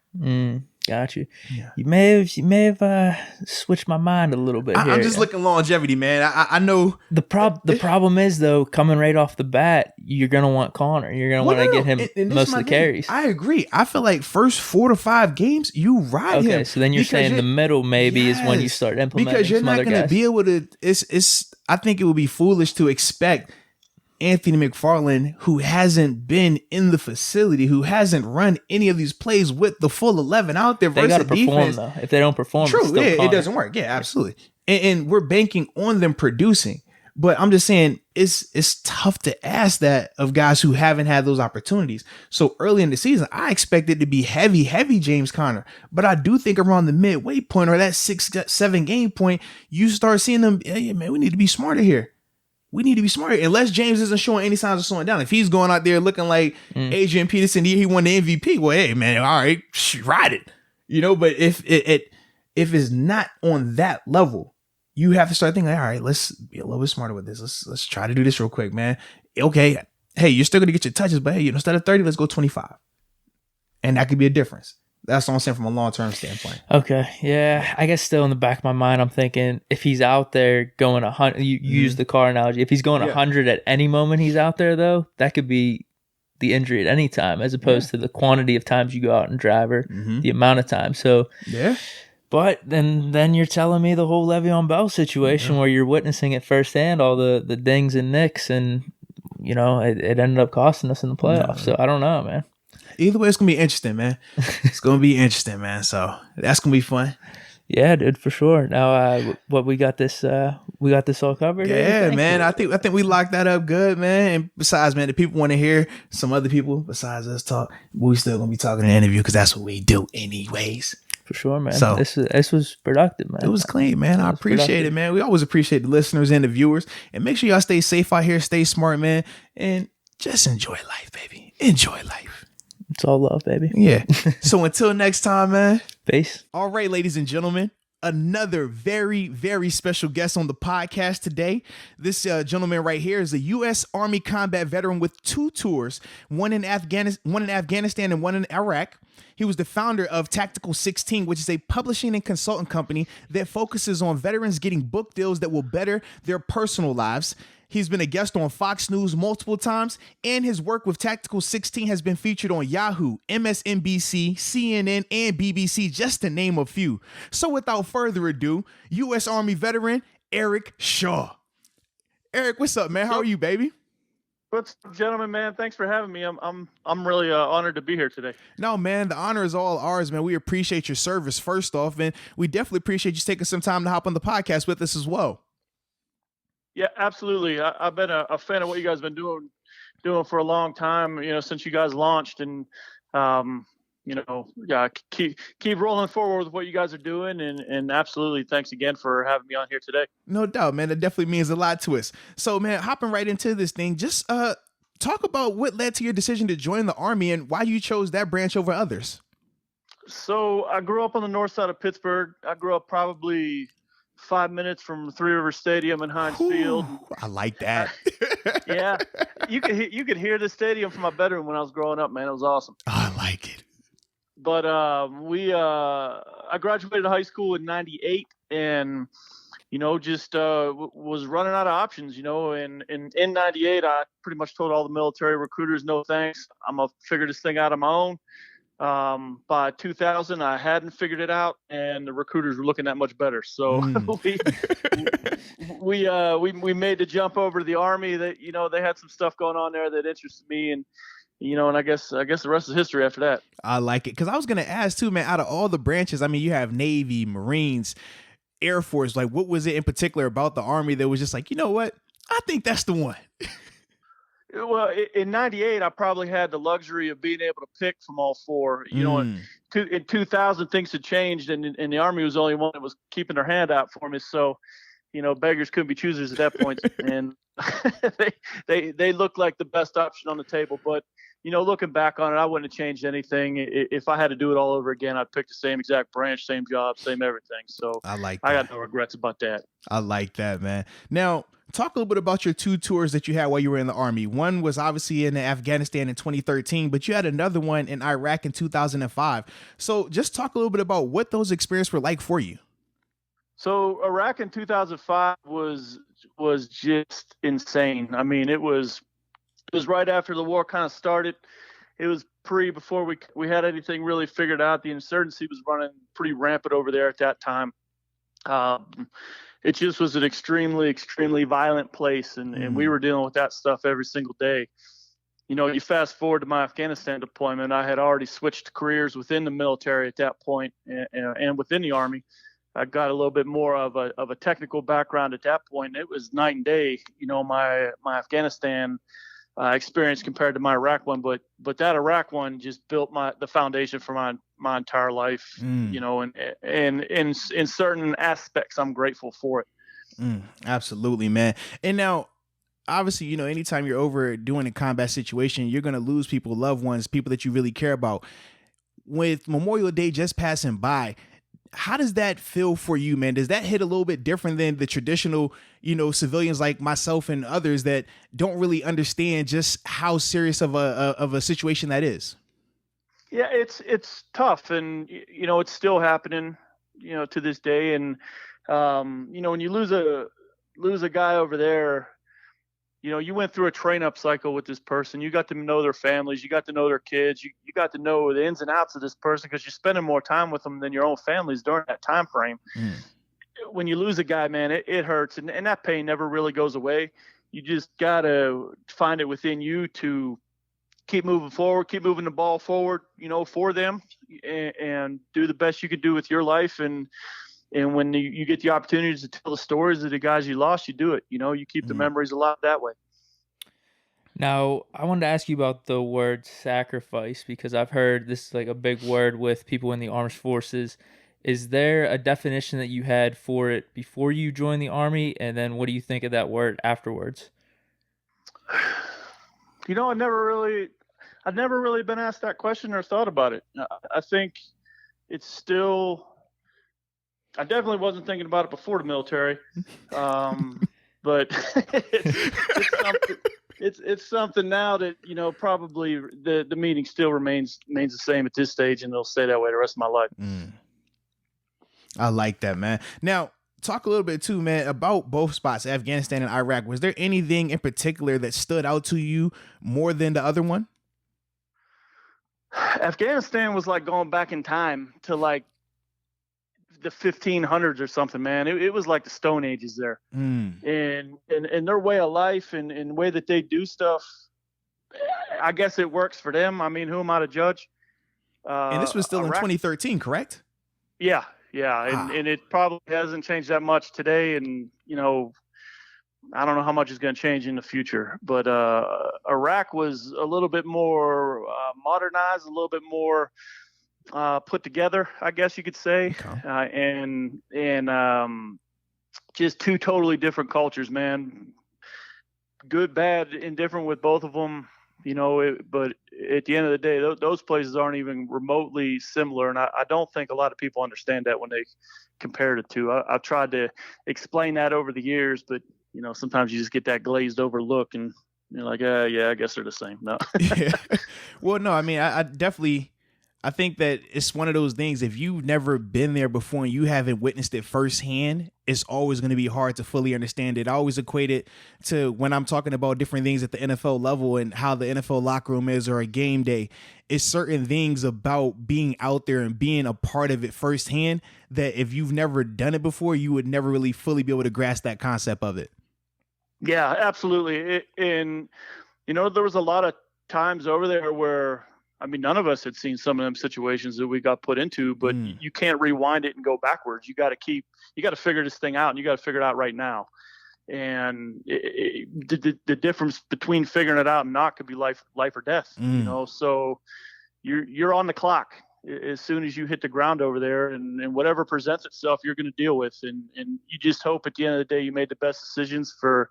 Got you. Yeah. You may have switched my mind a little bit here. I'm just looking longevity, man. I know the problem is, though, coming right off the bat, you're gonna want Connor. You're gonna want to get him most of the carries. I agree. I feel like first 4 to 5 games, you ride him. Okay, so then you're saying the middle maybe is when you start implementing, because you're not gonna be able to. It's. I think it would be foolish to expect Anthony McFarland, who hasn't been in the facility, who hasn't run any of these plays with the full 11 out there. They got to perform, though. If they don't perform, true, it doesn't work. Yeah, absolutely. And we're banking on them producing. But I'm just saying, it's tough to ask that of guys who haven't had those opportunities. So early in the season, I expected to be heavy James Conner. But I do think around the midway point, or that 6-7 game point, you start seeing them, hey, man, we need to be smarter here. We need to be smarter. Unless James isn't showing any signs of slowing down. If he's going out there looking like Adrian Peterson, he won the MVP. Well, hey, man, all right, ride it. But if it's not on that level, you have to start thinking, all right, let's be a little bit smarter with this. Let's try to do this real quick, man. Okay, hey, you're still going to get your touches, but hey, instead of 30, let's go 25. And that could be a difference. That's what I'm saying from a long-term standpoint. Okay, yeah. I guess still in the back of my mind, I'm thinking if he's out there going 100, you use the car analogy. If he's going 100 at any moment he's out there, though, that could be the injury at any time, as opposed to the quantity of times you go out and drive, or the amount of time. So, yeah. But then you're telling me the whole Le'Veon Bell situation where you're witnessing it firsthand, all the dings and nicks, and it ended up costing us in the playoffs. So I don't know, man. Either way, it's gonna be interesting, man. It's gonna be interesting, man. So that's gonna be fun. Yeah, dude, for sure. Now, what we got this all covered. Yeah, man. I think we locked that up good, man. And besides, man, the people want to hear some other people besides us talk. We still gonna be talking in the interview because that's what we do, anyways. For sure, man. So this was productive, man. It was clean, man. I appreciate it, man. We always appreciate the listeners and the viewers. And make sure y'all stay safe out here, stay smart, man, and just enjoy life, baby. Enjoy life. It's all love, baby. Yeah. So until next time, man. Peace. All right, ladies and gentlemen. Another very, very special guest on the podcast today. This gentleman right here is a U.S. Army combat veteran with 2 tours, one in Afghanistan and one in Iraq. He was the founder of Tactical 16, which is a publishing and consulting company that focuses on veterans getting book deals that will better their personal lives. He's been a guest on Fox News multiple times, and his work with Tactical 16 has been featured on Yahoo, MSNBC, CNN, and BBC, just to name a few. So without further ado, U.S. Army veteran Erik Shaw. Erik, what's up, man? How are you, baby? What's up, gentlemen, man? Thanks for having me. I'm really honored to be here today. No, man, the honor is all ours, man. We appreciate your service, first off, and we definitely appreciate you taking some time to hop on the podcast with us as well. Yeah, absolutely. I've been a fan of what you guys have been doing for a long time, since you guys launched, and keep rolling forward with what you guys are doing, and absolutely thanks again for having me on here today. No doubt, man. That definitely means a lot to us. So, man, hopping right into this thing, just talk about what led to your decision to join the Army and why you chose that branch over others. So I grew up on the north side of Pittsburgh. I grew up probably 5 minutes from Three River Stadium in Heinz Field. I like that. Yeah, you could hear the stadium from my bedroom when I was growing up, man. It was awesome. I like it. But I graduated high school in '98, and just was running out of options. And in '98, I pretty much told all the military recruiters, no thanks. I'm gonna figure this thing out on my own. By 2000, I hadn't figured it out, and the recruiters were looking that much better. So we made the jump over to the Army. That they had some stuff going on there that interested me, and and I guess the rest is history after that. I like it. Cause I was going to ask too, man, out of all the branches, I mean, you have Navy, Marines, Air Force, like what was it in particular about the Army that was just like, you know what? I think that's the one. Well, in '98, I probably had the luxury of being able to pick from all four. In 2000, things had changed, and the Army was the only one that was keeping their hand out for me. So, beggars couldn't be choosers at that point, and they looked like the best option on the table. But looking back on it, I wouldn't have changed anything. If I had to do it all over again, I'd pick the same exact branch, same job, same everything. So I got no regrets about that. I like that, man. Now, talk a little bit about your 2 tours that you had while you were in the Army. One was obviously in Afghanistan in 2013, but you had another one in Iraq in 2005. So just talk a little bit about what those experiences were like for you. So Iraq in 2005 was just insane. I mean, it was right after the war kind of started. It was before we had anything really figured out. The insurgency was running pretty rampant over there at that time. It just was an extremely, extremely violent place, and we were dealing with that stuff every single day. You fast forward to my Afghanistan deployment, I had already switched careers within the military at that point, and within the Army. I got a little bit more of a technical background at that point. It was night and day, my Afghanistan experience compared to my Iraq one, but that Iraq one just built the foundation for my entire life, and in certain aspects, I'm grateful for it. Absolutely, man. And now, obviously, anytime you're over doing a combat situation, you're going to lose people, loved ones, people that you really care about. With Memorial Day just passing by, how does that feel for you, man? Does that hit a little bit different than the traditional, civilians like myself and others that don't really understand just how serious of a situation that is? Yeah, it's tough, and it's still happening, to this day. And when you lose a guy over there, you went through a train up cycle with this person. You got to know their families. You got to know their kids. You got to know the ins and outs of this person because you're spending more time with them than your own families during that time frame. When you lose a guy, man, it hurts. And that pain never really goes away. You just got to find it within you to keep moving forward, keep moving the ball forward, for them, and do the best you could do with your life. And when you get the opportunities to tell the stories of the guys you lost, you do it. You keep the memories alive that way. Now, I wanted to ask you about the word sacrifice, because I've heard this is like a big word with people in the armed forces. Is there a definition that you had for it before you joined the Army? And then what do you think of that word afterwards? I've never really been asked that question or thought about it. I think it's still... I definitely wasn't thinking about it before the military, but it's something now that probably the meaning still remains the same at this stage, and it'll stay that way the rest of my life. I like that, man. Now, talk a little bit too, man, about both spots, Afghanistan and Iraq. Was there anything in particular that stood out to you more than the other one? Afghanistan was like going back in time to like the 1500s or something, man. It was like the Stone Ages there. And their way of life and the way that they do stuff, I guess it works for them. I mean, who am I to judge? And this was still in 2013, correct? Yeah. And it probably hasn't changed that much today. And, I don't know how much is going to change in the future. But Iraq was a little bit more modernized, a little bit more put together, I guess you could say. Okay. And just two totally different cultures, man. Good, bad, indifferent with both of them. But at the end of the day, those places aren't even remotely similar. And I don't think a lot of people understand that when they compare the two. I've tried to explain that over the years, but, sometimes you just get that glazed over look and you're like, yeah, I guess they're the same. No. Yeah. Well, no, I mean, I think that it's one of those things, if you've never been there before and you haven't witnessed it firsthand, it's always going to be hard to fully understand it. I always equate it to when I'm talking about different things at the NFL level and how the NFL locker room is or a game day. It's certain things about being out there and being a part of it firsthand that if you've never done it before, you would never really fully be able to grasp that concept of it. Yeah, absolutely. And, there was a lot of times over there where, I mean, none of us had seen some of them situations that we got put into, but you can't rewind it and go backwards. You got to figure this thing out, and you got to figure it out right now. And the difference between figuring it out and not could be life or death, you know? So you're on the clock as soon as you hit the ground over there, and whatever presents itself, you're going to deal with. And you just hope at the end of the day, you made the best decisions for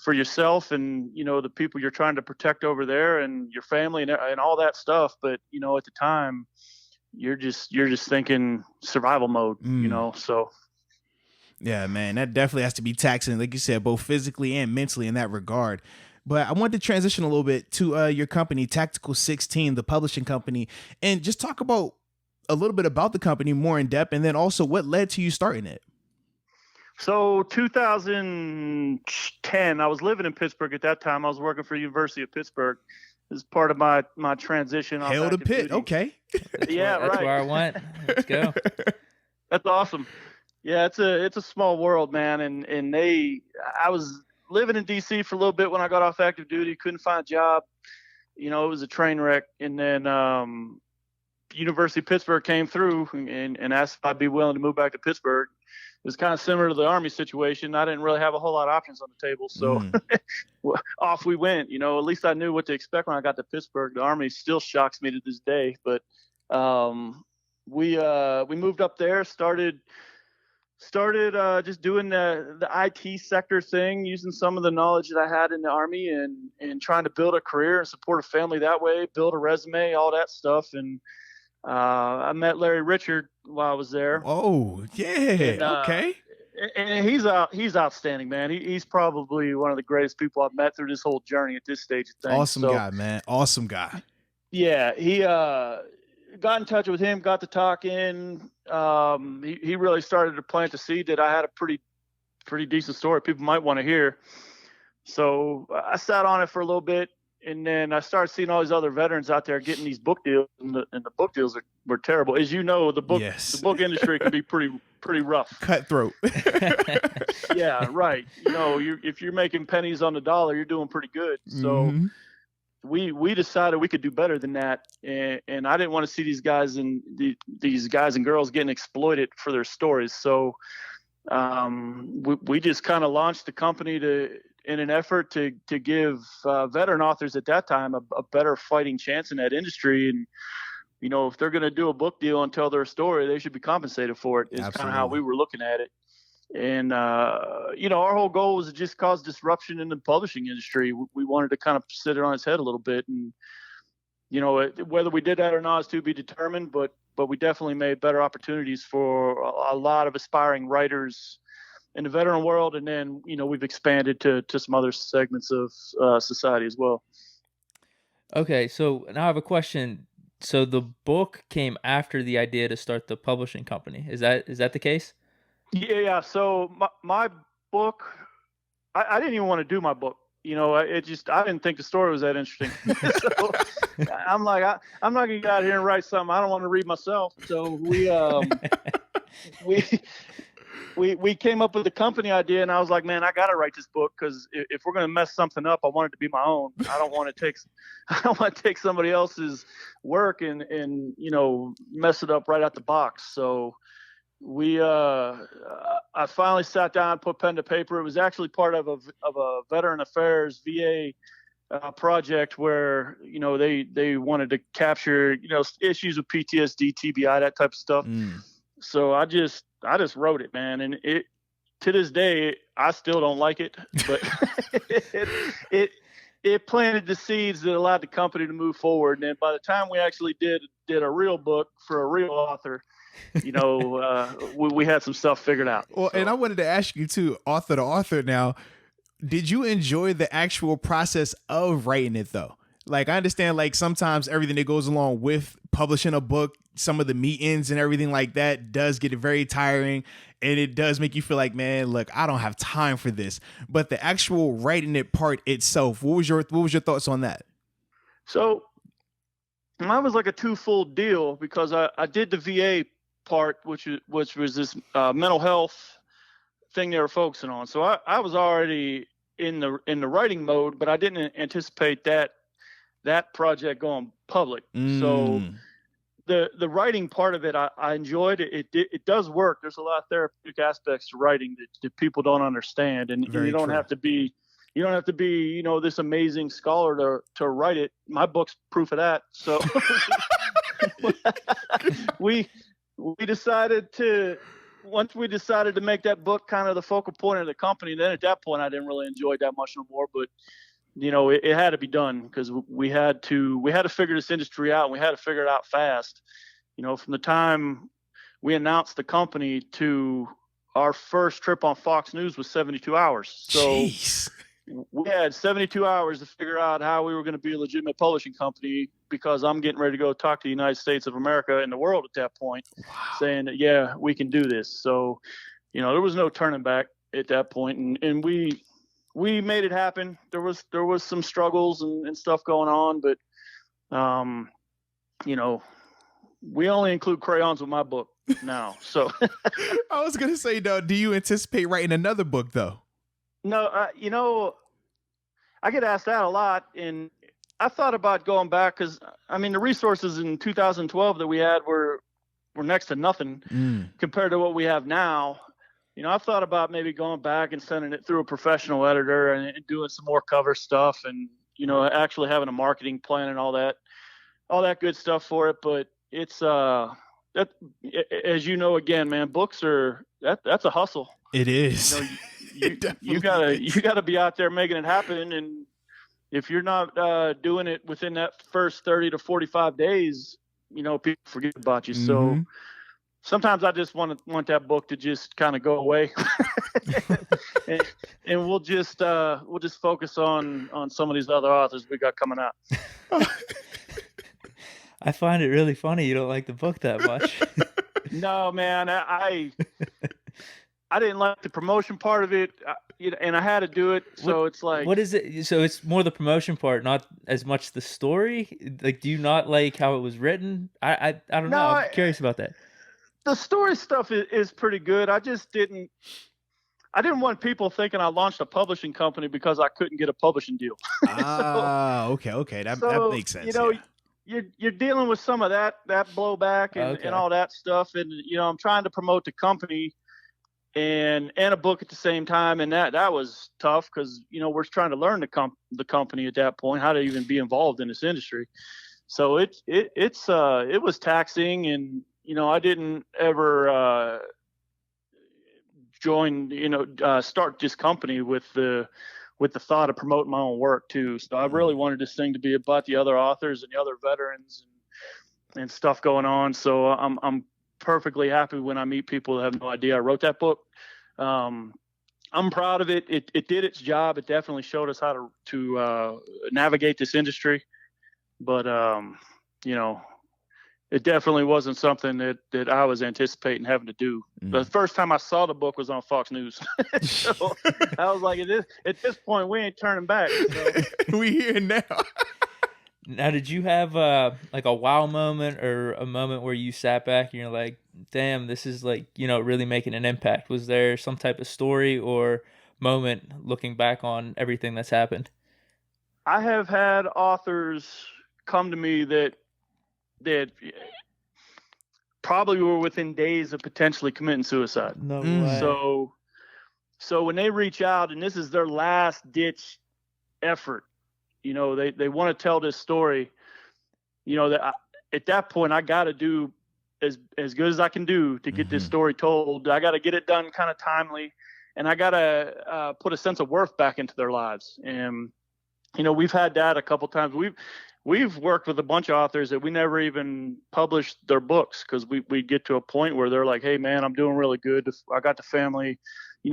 yourself and, you know, the people you're trying to protect over there and your family and all that stuff. But, you know, at the time you're just thinking survival mode, you know? So. Yeah, man, that definitely has to be taxing, like you said, both physically and mentally in that regard. But I wanted to transition a little bit to your company, Tactical 16, the publishing company, and just talk about a little bit about the company more in depth, and then also what led to you starting it. So 2010, I was living in Pittsburgh at that time. I was working for the University of Pittsburgh as part of my transition. Hail to Pitt, okay. Yeah, that's where I went. Let's go. That's awesome. Yeah, it's a small world, man. And I was living in DC for a little bit when I got off active duty. Couldn't find a job. You know, it was a train wreck. And then University of Pittsburgh came through and asked if I'd be willing to move back to Pittsburgh. It was kind of similar to the Army situation. I didn't really have a whole lot of options on the table, so off we went. You know, at least I knew what to expect when I got to Pittsburgh. The Army still shocks me to this day, but we moved up there, started just doing the IT sector thing, using some of the knowledge that I had in the Army and trying to build a career and support a family that way, build a resume, all that stuff. And I met Larry Richard while I was there. Oh, yeah. Okay. And he's outstanding, man. He's probably one of the greatest people I've met through this whole journey at this stage of things. Awesome guy, man. Awesome guy. Yeah. He got in touch with him, got to talking. He really started to plant the seed that I had a pretty decent story people might want to hear. So I sat on it for a little bit, and then I started seeing all these other veterans out there getting these book deals, and the book deals were terrible. As you know, the book industry can be pretty rough. Cutthroat. Yeah, right. You know, if you're making pennies on the dollar, you're doing pretty good. So we decided we could do better than that, and I didn't want to see these guys and these guys and girls getting exploited for their stories. So we just kind of launched the company in an effort to give veteran authors at that time a better fighting chance in that industry. And, you know, if they're going to do a book deal and tell their story, they should be compensated for it, is kind of how we were looking at it. And, you know, our whole goal was to just cause disruption in the publishing industry. We wanted to kind of sit it on its head a little bit. And, you know, whether we did that or not is to be determined, but we definitely made better opportunities for a lot of aspiring writers in the veteran world. And then, you know, we've expanded to some other segments of society as well. Okay. So now I have a question. So the book came after the idea to start the publishing company. Is that the case? Yeah. So my book, I didn't even want to do my book. You know, I didn't think the story was that interesting. So I'm like, I'm not going to get out here and write something I don't want to read myself. So we came up with the company idea, and I was like, man, I got to write this book, because if we're going to mess something up, I want it to be my own. I don't want to take somebody else's work and you know, mess it up right out the box. So I finally sat down, put pen to paper. It was actually part of a Veteran Affairs VA project where, you know, they wanted to capture, you know, issues with PTSD, TBI, that type of stuff. So I just wrote it, man, and it, to this day, I still don't like it, but it planted the seeds that allowed the company to move forward. And then by the time we actually did a real book for a real author, you know, we had some stuff figured out. Well, so. And I wanted to ask you too, author to author now, did you enjoy the actual process of writing it though? Like, I understand, like, sometimes everything that goes along with publishing a book, some of the meetings and everything like that does get very tiring, and it does make you feel like, man, look, I don't have time for this. But the actual writing it part itself, what was your thoughts on that? So mine was like a twofold deal, because I did the VA part, which was this mental health thing they were focusing on. So I was already in the writing mode, but I didn't anticipate that that project going public. So the writing part of it, I enjoyed it. It does work. There's a lot of therapeutic aspects to writing that people don't understand, and you don't have to be this amazing scholar to write it. My book's proof of that. So we decided to make that book kind of the focal point of the company. Then at that point, I didn't really enjoy it that much no more, but it had to be done because we had to figure this industry out, and we had to figure it out fast. From the time we announced the company to our first trip on Fox News was 72 hours. So jeez. We had 72 hours to figure out how we were going to be a legitimate publishing company, because I'm getting ready to go talk to the United States of America and the world at that point, saying that, yeah, we can do this. So, there was no turning back at that point. And we made it happen. There was some struggles and stuff going on, but, we only include crayons with my book now. So I was going to say, though, do you anticipate writing another book, though? No, I get asked that a lot, and I thought about going back because, the resources in 2012 that we had were next to nothing compared to what we have now. I thought about maybe going back and sending it through a professional editor and doing some more cover stuff, and actually having a marketing plan and all that good stuff for it. But it's that, as again, man, books are that's a hustle. It is. You gotta be out there making it happen, and if you're not doing it within that first 30 to 45 days, people forget about you. So sometimes I just want that book to just kind of go away, and we'll just focus on some of these other authors we got coming out. I find it really funny you don't like the book that much. No, man, I didn't like the promotion part of it, and I had to do it. So it's like, what is it? So it's more the promotion part, not as much the story. Like, do you not like how it was written? I don't know. I'm curious about that. The story stuff is pretty good. I just didn't want people thinking I launched a publishing company because I couldn't get a publishing deal. Okay. That makes sense. You're dealing with some of that blowback and all that stuff, and I'm trying to promote the company and a book at the same time, and that was tough because we're trying to learn the company at that point, how to even be involved in this industry. So it was taxing, and I didn't ever start this company with the thought of promoting my own work too. So I really wanted this thing to be about the other authors and the other veterans and stuff going on. So I'm perfectly happy when I meet people that have no idea I wrote that book. I'm proud of it. It did its job. It definitely showed us how to navigate this industry, but it definitely wasn't something that I was anticipating having to do. The first time I saw the book was on Fox News. So I was like, at this point, we ain't turning back. So. We here now. Now, did you have like a wow moment or a moment where you sat back and you're like, damn, this is like, really making an impact? Was there some type of story or moment looking back on everything that's happened? I have had authors come to me that probably were within days of potentially committing suicide. No way. So when they reach out and this is their last ditch effort, they want to tell this story, at that point I got to do as good as I can do to get this story told. I got to get it done kind of timely, and I got to put a sense of worth back into their lives. And, we've had that a couple times. We've worked with a bunch of authors that we never even published their books because we get to a point where they're like, hey, man, I'm doing really good. I got the family,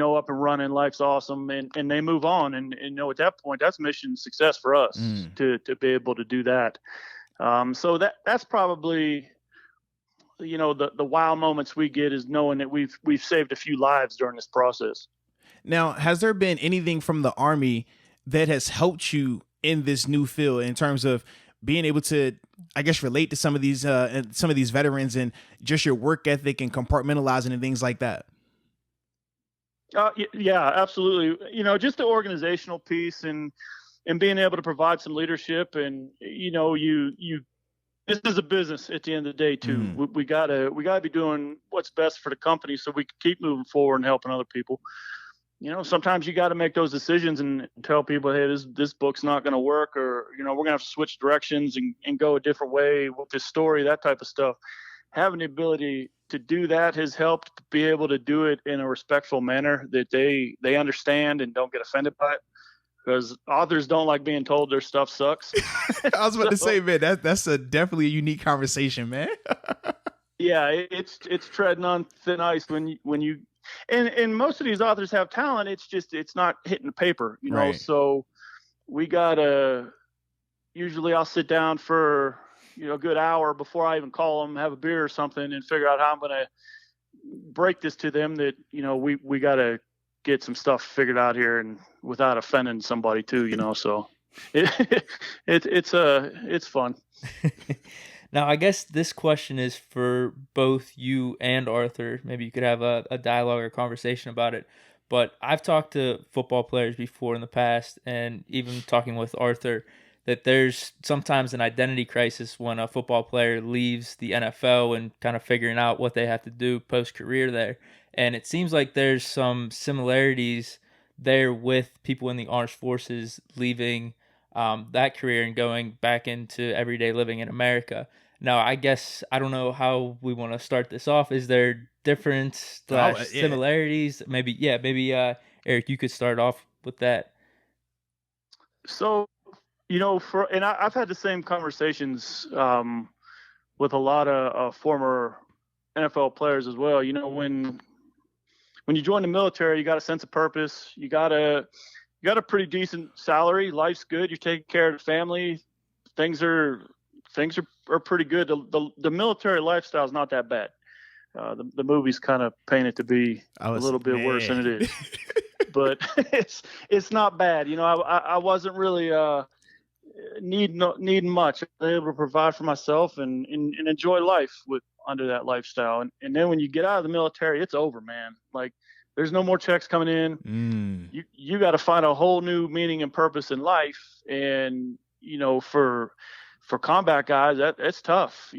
up and running. Life's awesome. And they move on. And at that point, that's mission success for us to be able to do that. So that's probably, the wow moments we get is knowing that we've saved a few lives during this process. Now, has there been anything from the Army that has helped you in this new field in terms of being able to, I guess, relate to some of these veterans and just your work ethic and compartmentalizing and things like that? Yeah, absolutely. Just the organizational piece and, being able to provide some leadership. And this is a business at the end of the day too. We gotta be doing what's best for the company so we can keep moving forward and helping other people. Sometimes you got to make those decisions and tell people, hey, this book's not going to work, or we're going to have to switch directions and go a different way with this story, that type of stuff. Having the ability to do that has helped be able to do it in a respectful manner that they understand and don't get offended by it. Because authors don't like being told their stuff sucks. I was about to say, man, that's definitely a unique conversation, man. Yeah, it's treading on thin ice when you and most of these authors have talent. It's not hitting the paper, Right. So we gotta. Usually, I'll sit down for a good hour before I even call them, have a beer or something, and figure out how I'm gonna break this to them. That we gotta get some stuff figured out here, and without offending somebody too, So it's fun. Now, I guess this question is for both you and Arthur. Maybe you could have a dialogue or conversation about it. But I've talked to football players before in the past, and even talking with Arthur, that there's sometimes an identity crisis when a football player leaves the NFL and kind of figuring out what they have to do post-career there. And it seems like there's some similarities there with people in the armed forces leaving that career and going back into everyday living in America. Now, I guess I don't know how we want to start this off. Is there difference similarities? Maybe Erik, you could start off with that. So, I've had the same conversations with a lot of former NFL players as well. When you join the military, you got a sense of purpose. You got a pretty decent salary. Life's good. You're taking care of the family. Things are pretty good. The military lifestyle is not that bad. The movies kind of paint it to be a little bit worse than it is, but it's not bad. I wasn't really needing much. I was able to provide for myself and enjoy life under that lifestyle. And then when you get out of the military, it's over, man. Like, there's no more checks coming in. You got to find a whole new meaning and purpose in life. And for combat guys, that's tough.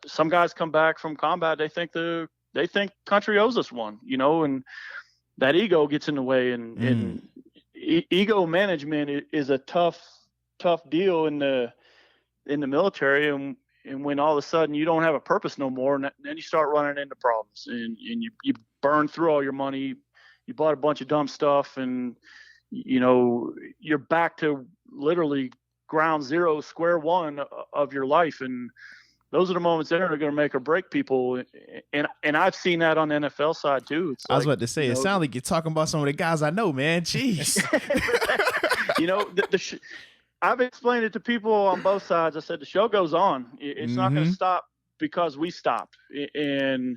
Some guys come back from combat, they think country owes us one. And that ego gets in the way. And ego management is a tough deal in the military. And when all of a sudden you don't have a purpose no more, and then you start running into problems, and you burn through all your money, you bought a bunch of dumb stuff, and you're back to literally ground zero, square one of your life. And those are the moments that are going to make or break people. And I've seen that on the NFL side too. I was about to say, it sounds like you're talking about some of the guys I know, man. Jeez. I've explained it to people on both sides. I said, the show goes on. It's not going to stop because we stopped. And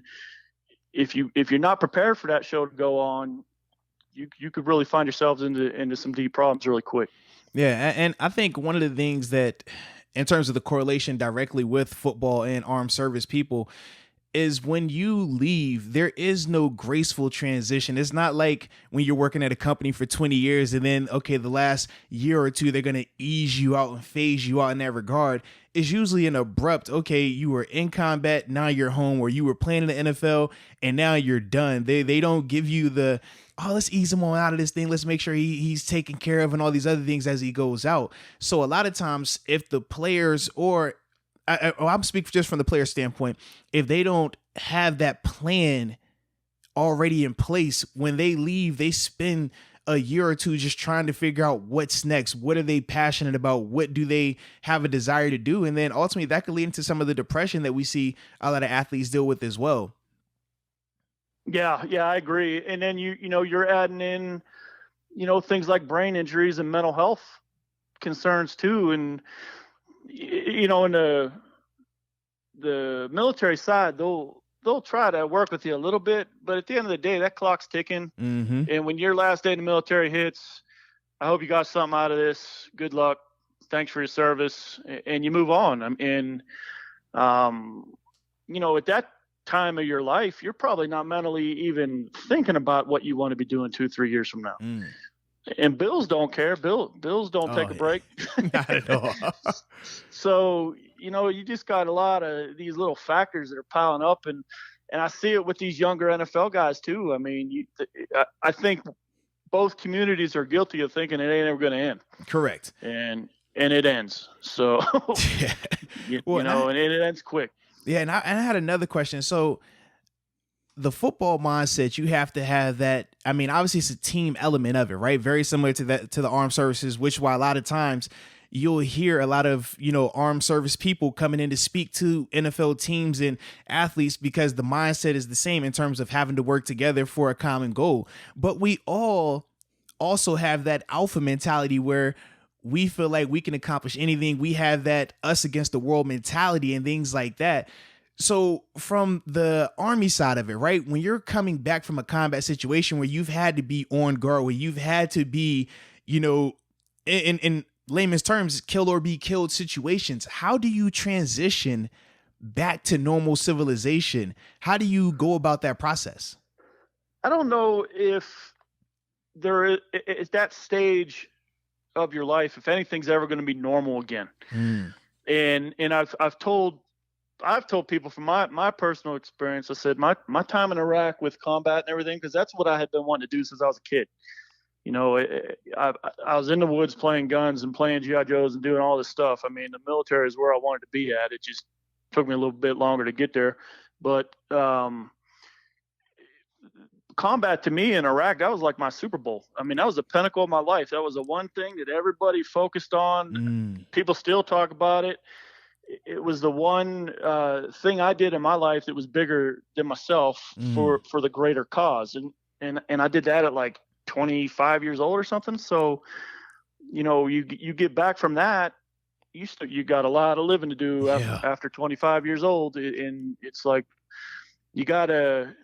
if you're not prepared for that show to go on, you could really find yourselves into some deep problems really quick. Yeah, and I think one of the things that, in terms of the correlation directly with football and armed service people, is when you leave, there is no graceful transition. It's not like when you're working at a company for 20 years and then, okay, the last year or two, they're going to ease you out and phase you out in that regard. It's usually an abrupt, okay, you were in combat, now you're home, or you were playing in the NFL and now you're done. They don't give you the, let's ease him on out of this thing. Let's make sure he's taken care of and all these other things as he goes out. So a lot of times if the players, or I'm speaking just from the player standpoint, if they don't have that plan already in place, when they leave, they spend a year or two just trying to figure out what's next. What are they passionate about? What do they have a desire to do? And then ultimately that could lead into some of the depression that we see a lot of athletes deal with as well. Yeah, I agree. And then you're adding in, things like brain injuries and mental health concerns too. And in the military side, they'll try to work with you a little bit, but at the end of the day, that clock's ticking. Mm-hmm. And when your last day in the military hits, I hope you got something out of this. Good luck. Thanks for your service. And you move on. And at that time of your life, you're probably not mentally even thinking about what you want to be doing 2-3 years from now. And Bills don't care. Bills don't take a break. Not at all. So, you just got a lot of these little factors that are piling up, and I see it with these younger NFL guys too. I mean, I think both communities are guilty of thinking it ain't ever going to end. Correct. And it ends. So, and it ends quick. Yeah, and I had another question. So, the football mindset, you have to have that. I mean, obviously it's a team element of it, right? Very similar to the armed services, which why a lot of times you'll hear a lot of, armed service people coming in to speak to NFL teams and athletes because the mindset is the same in terms of having to work together for a common goal. But we all also have that alpha mentality where we feel like we can accomplish anything. We have that us against the world mentality and things like that. So from the Army side of it, right, when you're coming back from a combat situation where you've had to be on guard, where you've had to be, in layman's terms, kill or be killed situations, how do you transition back to normal civilization? How do you go about that process? I don't know if there is that stage of your life, if anything's ever going to be normal again. And I've told people from my personal experience, I said my time in Iraq with combat and everything, because that's what I had been wanting to do since I was a kid. I was in the woods playing guns and playing G.I. Joes and doing all this stuff. I mean, the military is where I wanted to be at. It just took me a little bit longer to get there. But combat to me in Iraq, that was like my Super Bowl. I mean, that was the pinnacle of my life. That was the one thing that everybody focused on. People still talk about it. It was the one thing I did in my life that was bigger than myself for the greater cause. And I did that at like 25 years old or something. So, you get back from that, you got a lot of living to do after 25 years old. And it's like, you gotta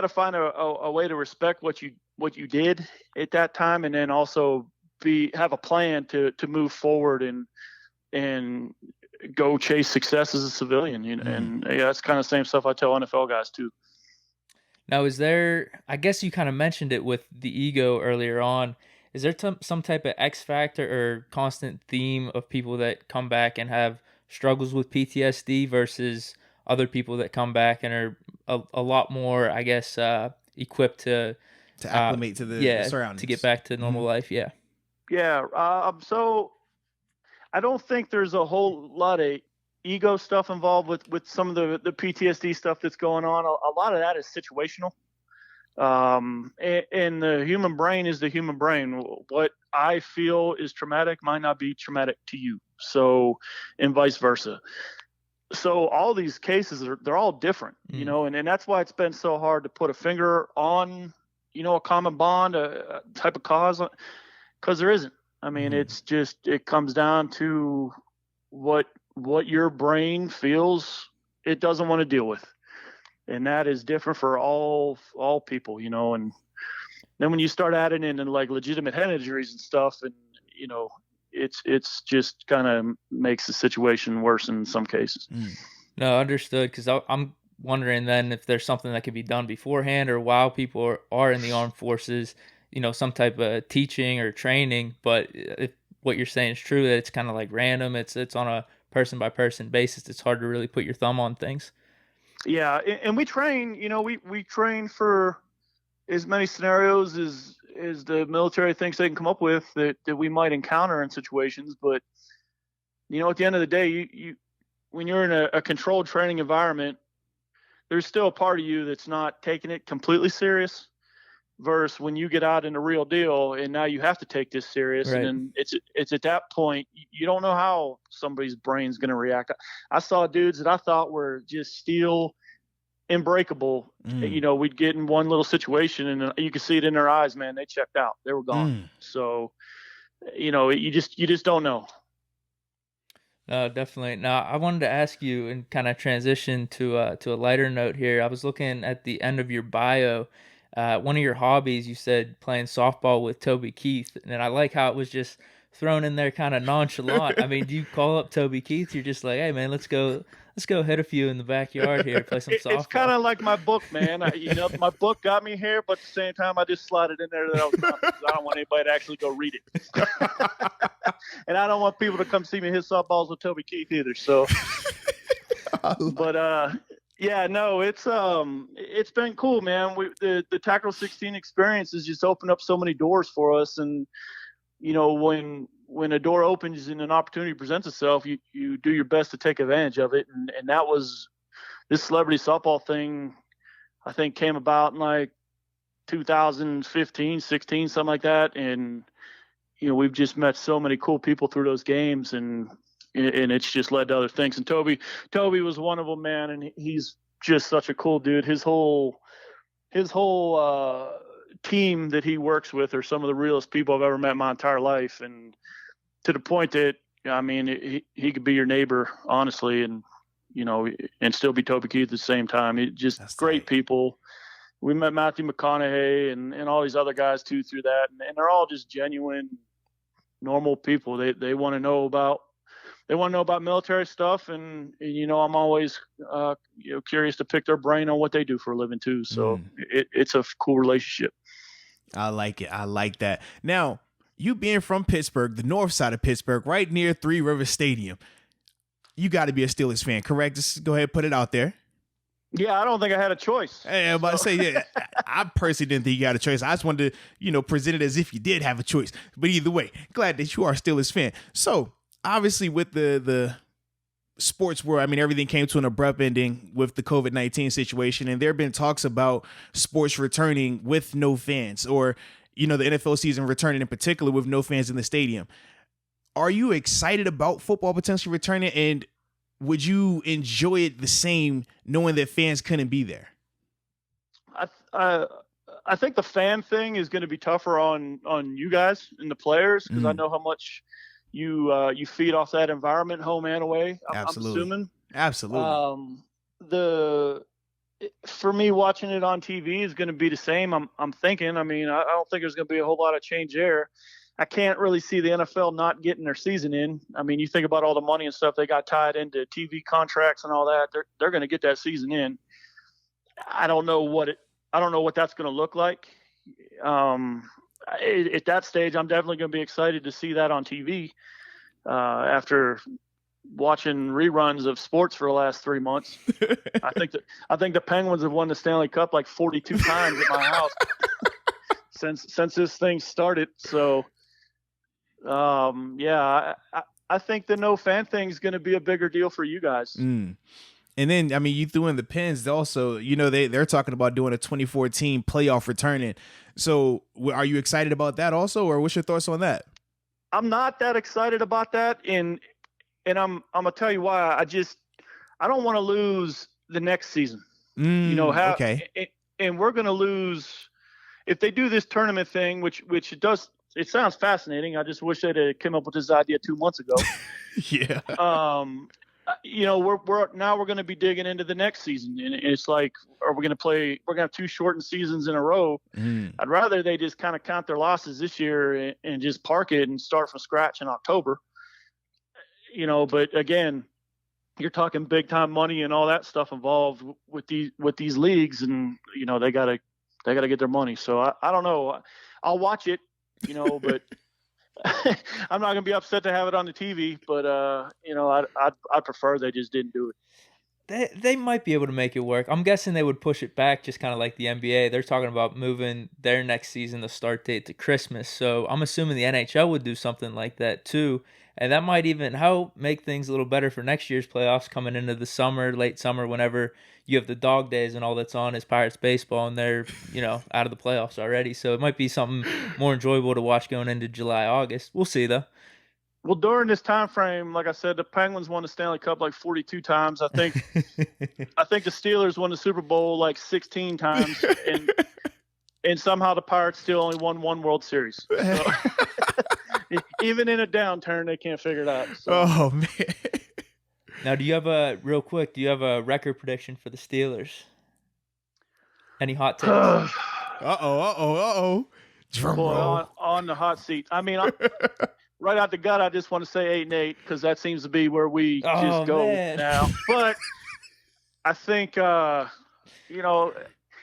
find a way to respect what you did at that time. And then also have a plan to move forward and go chase success as a civilian, and that's kind of the same stuff I tell NFL guys too. Now, I guess you kind of mentioned it with the ego earlier on, is there some type of X factor or constant theme of people that come back and have struggles with PTSD versus other people that come back and are a lot more, I guess, equipped to acclimate to the surroundings, to get back to normal life? Yeah. So I don't think there's a whole lot of ego stuff involved with some of the PTSD stuff that's going on. A lot of that is situational. And the human brain is the human brain. What I feel is traumatic might not be traumatic to you. So, and vice versa. So all these cases they're all different, and that's why it's been so hard to put a finger on, a common bond, a type of cause, because there isn't. I mean, it's just, it comes down to what your brain feels it doesn't want to deal with. And that is different for all people, and then when you start adding in like legitimate head injuries and stuff, and, it's just kind of makes the situation worse in some cases. No, understood. Because I'm wondering then if there's something that could be done beforehand or while people are in the armed forces, some type of teaching or training. But if what you're saying is true, that it's kind of like random, it's on a person by person basis, it's hard to really put your thumb on things. Yeah, and we train, we train for as many scenarios as the military thinks they can come up with that we might encounter in situations. But, at the end of the day, you when you're in a controlled training environment, there's still a part of you that's not taking it completely serious. Versus when you get out in the real deal and now you have to take this serious, right. And it's at that point you don't know how somebody's brain's going to react. I saw dudes that I thought were just steel, unbreakable. We'd get in one little situation and you could see it in their eyes, man. They checked out. They were gone. So, you just don't know. No, definitely. Now, I wanted to ask you and kind of transition to a lighter note here. I was looking at the end of your bio. One of your hobbies, you said playing softball with Toby Keith, and I like how it was just thrown in there kind of nonchalant. I mean, do you call up Toby Keith? You're just like, hey man, let's go let's go hit a few in the backyard here, play some softball. It's kind of like my book, man. My book got me here, but at the same time, I just slotted in there that I was coming because I don't want anybody to actually go read it. And I don't want people to come see me hit softballs with Toby Keith either. So, but yeah, no, it's been cool, man. The Tackle 16 experience has just opened up so many doors for us, and when a door opens and an opportunity presents itself, you do your best to take advantage of it. And that was this celebrity softball thing, I think, came about in like 2015, 16, something like that. And, we've just met so many cool people through those games, and it's just led to other things. And Toby was one of them, man. And he's just such a cool dude. His whole team that he works with are some of the realest people I've ever met in my entire life. And to the point that, he could be your neighbor, honestly, and, and still be Toby Keith at the same time. That's great people. We met Matthew McConaughey and all these other guys too through that. And they're all just genuine, normal people. They want to know about military stuff. And I'm always, curious to pick their brain on what they do for a living too. So it's a cool relationship. I like it. I like that. Now, you being from Pittsburgh, the north side of Pittsburgh, right near Three Rivers Stadium, you got to be a Steelers fan, correct? Just go ahead and put it out there. Yeah, I don't think I had a choice. Hey, I'm about to say, yeah, I personally didn't think you had a choice. I just wanted to, present it as if you did have a choice. But either way, glad that you are a Steelers fan. So, obviously, with the sports world, everything came to an abrupt ending with the COVID-19 situation. And there have been talks about sports returning with no fans, or the NFL season returning in particular with no fans in the stadium. Are you excited about football potentially returning, and would you enjoy it the same knowing that fans couldn't be there? I think the fan thing is going to be tougher on you guys and the players, because I know how much you feed off that environment, home and away. Absolutely. I'm assuming. Absolutely. For me, watching it on TV is going to be the same. I'm thinking. I don't think there's going to be a whole lot of change there. I can't really see the NFL not getting their season in. You think about all the money and stuff they got tied into TV contracts and all that. They're going to get that season in. I don't know what that's going to look like. At that stage, I'm definitely going to be excited to see that on TV. After watching reruns of sports for the last 3 months, I think the Penguins have won the Stanley Cup like 42 times at my house since this thing started. So, I think the no fan thing is going to be a bigger deal for you guys. And then, you threw in the Pens also, they're talking about doing a 2014 playoff returning. So are you excited about that also, or what's your thoughts on that? I'm not that excited about that. And I'm going to tell you why. I don't want to lose the next season. Okay. And we're going to lose if they do this tournament thing, which it sounds fascinating. I just wish they'd have come up with this idea 2 months ago. Yeah. We're going to be digging into the next season, and it's like, are we going to play? We're going to have 2 shortened seasons in a row. I'd rather they just kind of count their losses this year and just park it and start from scratch in October. But again, you're talking big time money and all that stuff involved with these leagues, and they gotta get their money. So I don't know. I'll watch it, but I'm not gonna be upset to have it on the TV. But I'd prefer they just didn't do it. They might be able to make it work. I'm guessing they would push it back, just kind of like the NBA. They're talking about moving their next season, the start date, to Christmas. So I'm assuming the NHL would do something like that too. And that might even make things a little better for next year's playoffs coming into the summer, late summer, whenever you have the dog days and all that's on is Pirates baseball, and they're, out of the playoffs already. So it might be something more enjoyable to watch going into July, August. We'll see though. Well, during this time frame, like I said, the Penguins won the Stanley Cup like 42 times. I think the Steelers won the Super Bowl like 16 times, and somehow the Pirates still only won 1 World Series. So, even in a downturn, they can't figure it out. So. Oh man! Now, do you have a record prediction for the Steelers? Any hot takes? Uh-oh. Boy, on the hot seat. right out the gut, I just want to say 8-8 because that seems to be where we just go now. But I think, you know,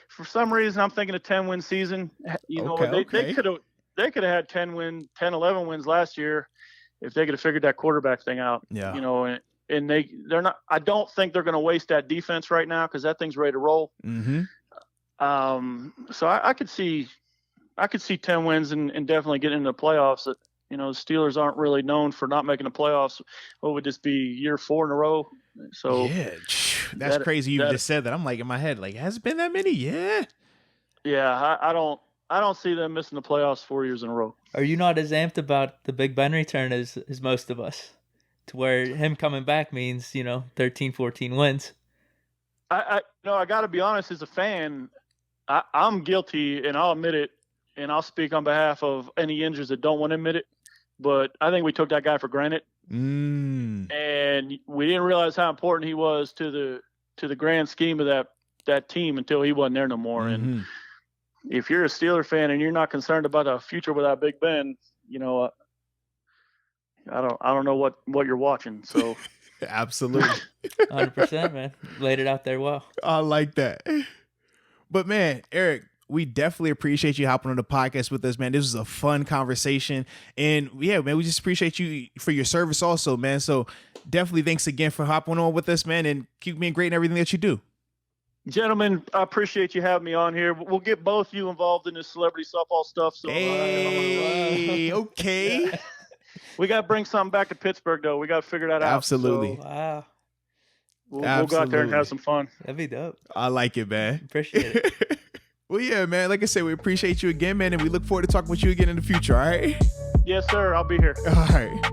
for some reason, I'm thinking a 10-win season. You know, they could have had 10, 11 wins last year if they could have figured that quarterback thing out. Yeah. You know, and they're not. I don't think they're going to waste that defense right now because that thing's ready to roll. Mm-hmm. So I could see 10 wins and definitely get into the playoffs. You know, the Steelers aren't really known for not making the playoffs. What would this be, year 4 in a row? So yeah, that's crazy. You just said that. I'm like in my head, like, has it been that many? Yeah. Yeah, I don't see them missing the playoffs 4 years in a row. Are you not as amped about the Big Ben return as most of us? To where him coming back means, you know, 13, 14 wins. I got to be honest, as a fan, I'm guilty, and I'll admit it, and I'll speak on behalf of any injuries that don't want to admit it. But I think we took that guy for granted, and we didn't realize how important he was to the grand scheme of that team until he wasn't there no more. Mm-hmm. And if you're a Steeler fan and you're not concerned about the future without Big Ben, you know, I don't know what you're watching. So absolutely, 100%, man. Laid it out there well. I like that. But man, Erik, we definitely appreciate you hopping on the podcast with us, man. This was a fun conversation. And yeah, man, we just appreciate you for your service also, man. So definitely thanks again for hopping on with us, man, and keep being great in everything that you do. Gentlemen, I appreciate you having me on here. We'll get both you involved in this celebrity softball stuff. So hey, okay. Yeah. We got to bring something back to Pittsburgh, though. We got to figure that out. Absolutely. So, wow. We'll go out there and have some fun. That'd be dope. I like it, man. Appreciate it. Well, yeah, man. Like I said, we appreciate you again, man, and we look forward to talking with you again in the future, all right? Yes, sir. I'll be here. All right.